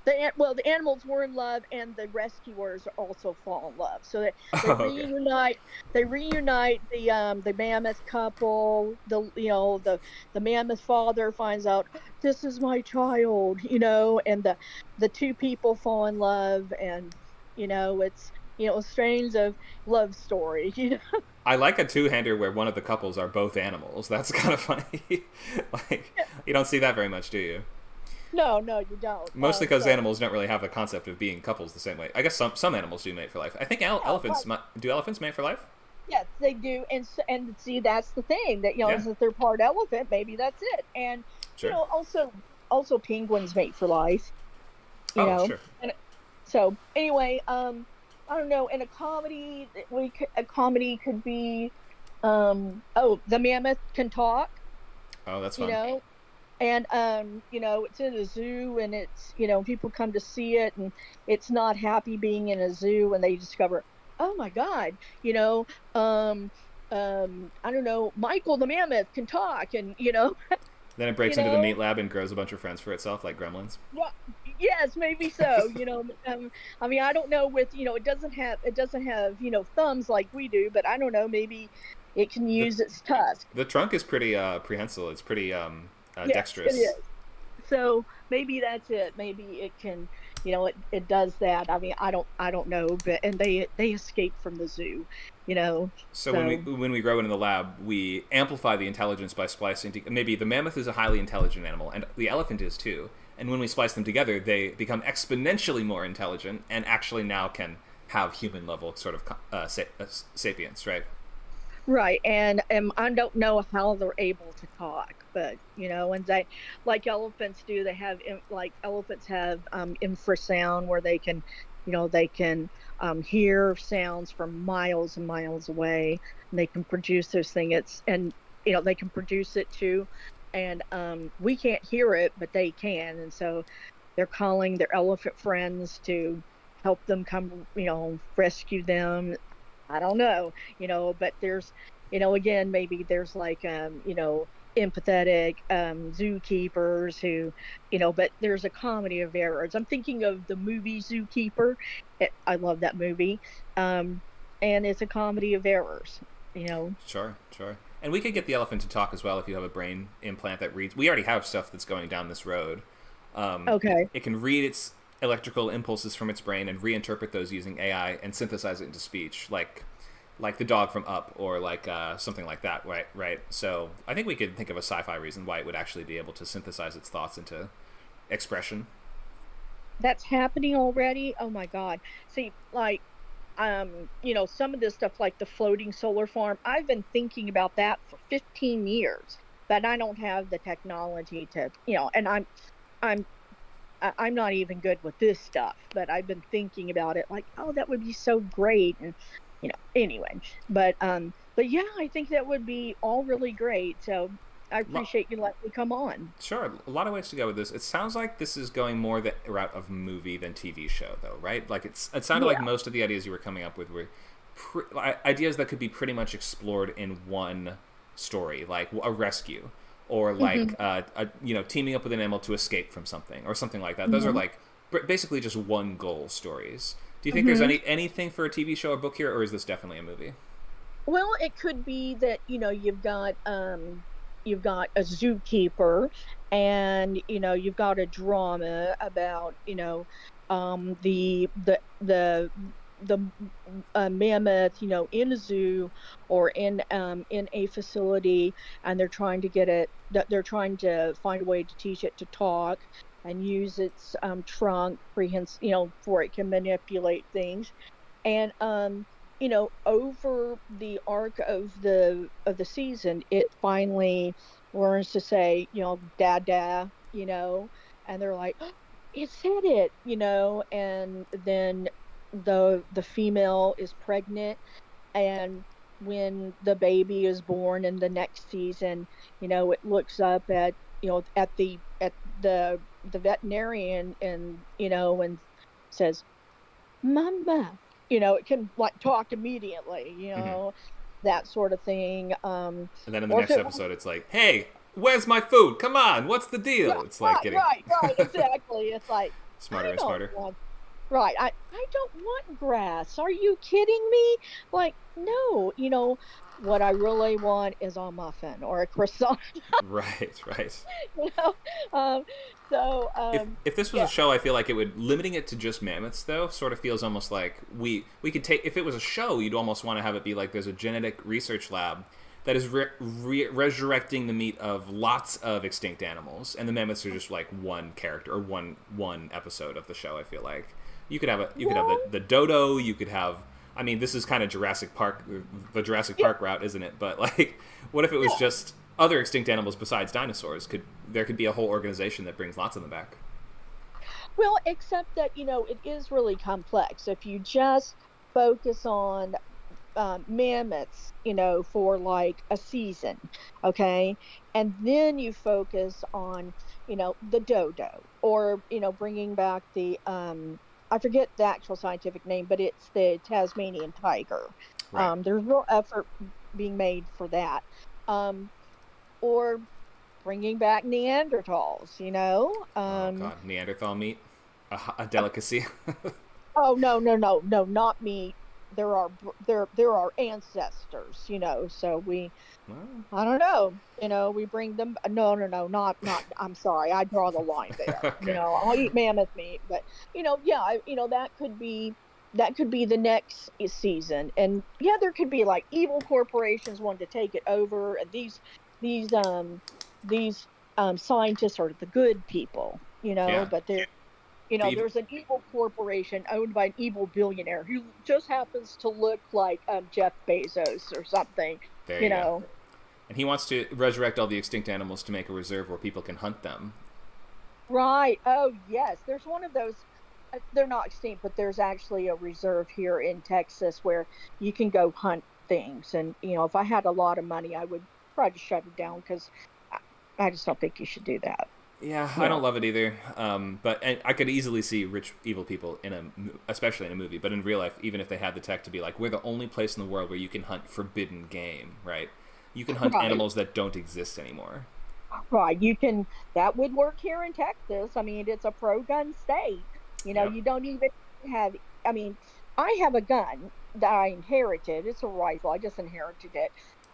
The animals were in love, and the rescuers also fall in love. So they Oh, okay. reunite. They reunite the mammoth couple. The mammoth father finds out, this is my child, and the two people fall in love, and it's a strange of love story. I like a two-hander where one of the couples are both animals. That's kind of funny. Like, you don't see that very much, do you? No, you don't. Mostly because animals don't really have the concept of being couples the same way. I guess some animals do mate for life. I think elephants do. Elephants mate for life? Yes, they do, and see, that's the thing, that Yeah. is that they're part elephant. Maybe that's it, and Sure. Also penguins mate for life. Sure. And so anyway, I don't know. In a comedy, a comedy could be, the mammoth can talk. Oh, that's fun. And it's in a zoo, and it's people come to see it, and it's not happy being in a zoo, and they discover, oh my god, I don't know, Michael the mammoth can talk, and Then it breaks into the meat lab and grows a bunch of friends for itself, like gremlins. well, yes, maybe so. I mean, I don't know, with it doesn't have thumbs like we do, but I don't know, maybe it can use its tusk. The trunk is pretty prehensile. It's pretty Yes, dexterous. it is. So maybe that's it. Maybe it can, it does that. I mean, I don't know, but and they escape from the zoo, So when we grow into the lab, we amplify the intelligence by splicing. Maybe the mammoth is a highly intelligent animal, and the elephant is too. And when we splice them together, they become exponentially more intelligent, and actually now can have human level sort of sapience, right? Right, and I don't know how they're able to talk, but and they, like elephants do, they have like elephants have infrasound, where they can, hear sounds from miles and miles away, and they can produce those things. And they can produce it too, and we can't hear it, but they can, and so they're calling their elephant friends to help them come, rescue them. I don't know, but there's, again, maybe there's like, empathetic zookeepers who, but there's a comedy of errors. I'm thinking of the movie Zookeeper. I love that movie. And it's a comedy of errors, Sure. And we could get the elephant to talk as well if you have a brain implant that reads. We already have stuff that's going down this road. Okay. It can read its electrical impulses from its brain and reinterpret those using AI and synthesize it into speech, like the dog from Up, or like something like that, right? So I think we could think of a sci-fi reason why it would actually be able to synthesize its thoughts into expression. That's happening already. Oh my God. See, like, some of this stuff, like the floating solar farm, I've been thinking about that for 15 years, but I don't have the technology to, and I'm not even good with this stuff, but I've been thinking about it, like, oh, that would be so great. And anyway, but yeah, I think that would be all really great. So I appreciate you letting me come on. Sure, a lot of ways to go with this. It sounds like this is going more the route of movie than TV show, though, right? Like it sounded like most of the ideas you were coming up with were ideas that could be pretty much explored in one story, like a rescue, or like teaming up with an animal to escape from something, or something like that. Those are like basically just one goal stories. Do you think there's anything for a TV show or book here, or is this definitely a movie? Well, it could be that you've got you've got a zookeeper, and you've got a drama about the mammoth, in a zoo or in a facility, and they're trying to find a way to teach it to talk and use its trunk for it can manipulate things. And over the arc of the season, it finally learns to say, dada, and they're like, "Oh, it said it," and then the female is pregnant, and when the baby is born in the next season, it looks up at the veterinarian, and says, "Mama." It can like talk immediately, that sort of thing. And then in the next episode, it's like, "Hey, where's my food? Come on, what's the deal?" Yeah, it's like right, exactly. It's like smarter and smarter. Right. I don't want grass. Are you kidding me? Like, no, what I really want is a muffin or a croissant. Right. If this was a show, I feel like limiting it to just mammoths, though, sort of feels almost like we could take, if it was a show, you'd almost want to have it be like there's a genetic research lab that is resurrecting the meat of lots of extinct animals, and the mammoths are just like one character or one episode of the show. I feel like you could have the dodo. You could have. I mean, this is kind of Jurassic Park, the Jurassic Park route, isn't it? But like, what if it was just other extinct animals besides dinosaurs? There could be a whole organization that brings lots of them back. Well, except that it is really complex. If you just focus on mammoths, for like a season, okay, and then you focus on the dodo, or bringing back the I forget the actual scientific name, but it's the Tasmanian tiger. Right. There's real effort being made for that. Or bringing back Neanderthals, Oh God, Neanderthal meat, a delicacy. Oh no, not meat. There are ancestors, so we, I don't know, we bring them. No, not. I'm sorry, I draw the line there. Okay. I'll eat mammoth meat, but that could be the next season, and there could be like evil corporations wanting to take it over, and these scientists are the good people, but they're. There's an evil corporation owned by an evil billionaire who just happens to look like Jeff Bezos or something. There you go. And he wants to resurrect all the extinct animals to make a reserve where people can hunt them. Right. Oh, yes. There's one of those. They're not extinct, but there's actually a reserve here in Texas where you can go hunt things. And, if I had a lot of money, I would try to shut it down, because I just don't think you should do that. Yeah, I don't love it either. But I could easily see rich, evil people especially in a movie, but in real life, even if they had the tech to be like, we're the only place in the world where you can hunt forbidden game, right? You can hunt animals that don't exist anymore. Right. That would work here in Texas. I mean, it's a pro-gun state. You don't even have, I have a gun that I inherited. It's a rifle. I just inherited it.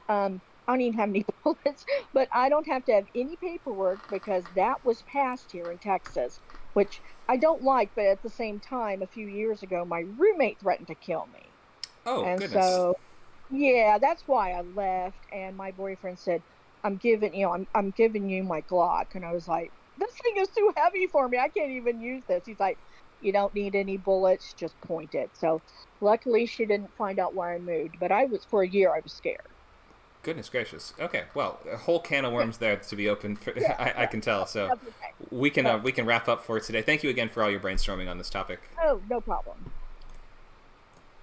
I don't even have any bullets, but I don't have to have any paperwork because that was passed here in Texas, which I don't like. But at the same time, a few years ago, my roommate threatened to kill me. Oh, and goodness. So, that's why I left. And my boyfriend said, I'm giving you my Glock. And I was like, this thing is too heavy for me. I can't even use this. He's like, you don't need any bullets, just point it. So luckily she didn't find out where I moved, but for a year I was scared. Goodness gracious. Okay, well, a whole can of worms there to be opened. I can tell. So we can wrap up for today. Thank you again for all your brainstorming on this topic. Oh, no problem.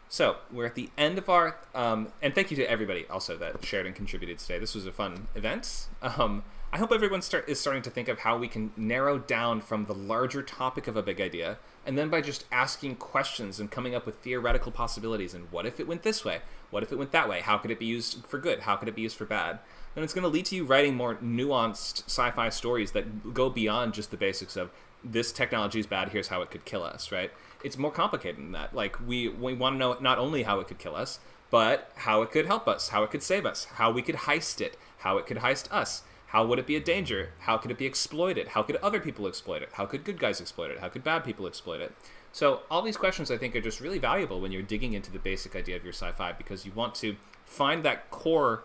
So we're at the end of our and thank you to everybody also that shared and contributed today. This was a fun event. I hope everyone is starting to think of how we can narrow down from the larger topic of a big idea, and then by just asking questions and coming up with theoretical possibilities, and what if it went this way? What if it went that way? How could it be used for good? How could it be used for bad? Then it's going to lead to you writing more nuanced sci-fi stories that go beyond just the basics of this technology is bad, here's how it could kill us, right? It's more complicated than that. Like, we want to know not only how it could kill us, but how it could help us, how it could save us, how we could heist it, how it could heist us. How would it be a danger? How could it be exploited? How could other people exploit it? How could good guys exploit it? How could bad people exploit it? So all these questions, I think, are just really valuable when you're digging into the basic idea of your sci-fi, because you want to find that core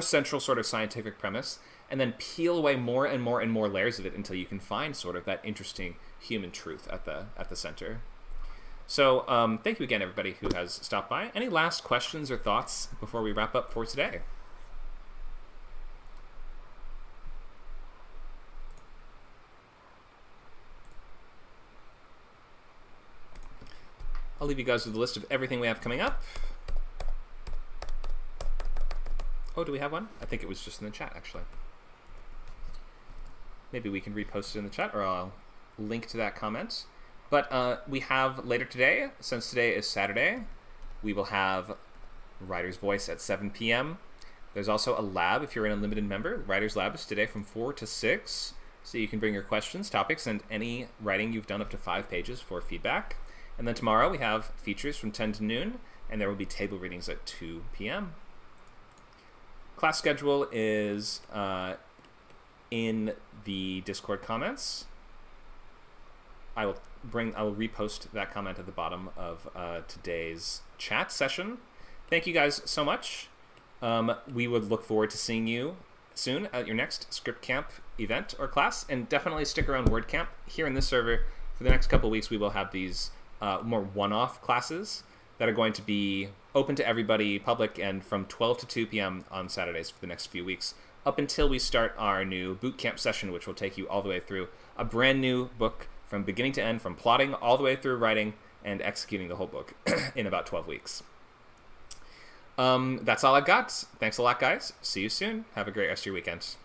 central sort of scientific premise, and then peel away more and more and more layers of it until you can find sort of that interesting human truth at the center. So thank you again, everybody who has stopped by. Any last questions or thoughts before we wrap up for today? I'll leave you guys with a list of everything we have coming up. Oh, do we have one? I think it was just in the chat, actually. Maybe we can repost it in the chat, or I'll link to that comment. But we have later today, since today is Saturday, we will have Writer's Voice at 7 p.m. There's also a lab if you're an unlimited member. Writer's Lab is today from 4 to 6, so you can bring your questions, topics, and any writing you've done up to 5 pages for feedback. And then tomorrow we have features from 10 to noon, and there will be table readings at 2 p.m. Class schedule is in the Discord comments. I will repost that comment at the bottom of today's chat session. Thank you guys so much. We would look forward to seeing you soon at your next Script Camp event or class, and definitely stick around WordCamp. Here in this server, for the next couple of weeks, we will have these more one-off classes that are going to be open to everybody, public, and from 12 to 2 p.m. on Saturdays for the next few weeks, up until we start our new boot camp session, which will take you all the way through a brand new book from beginning to end, from plotting all the way through writing and executing the whole book in about 12 weeks. That's all I've got. Thanks a lot, guys. See you soon. Have a great rest of your weekend.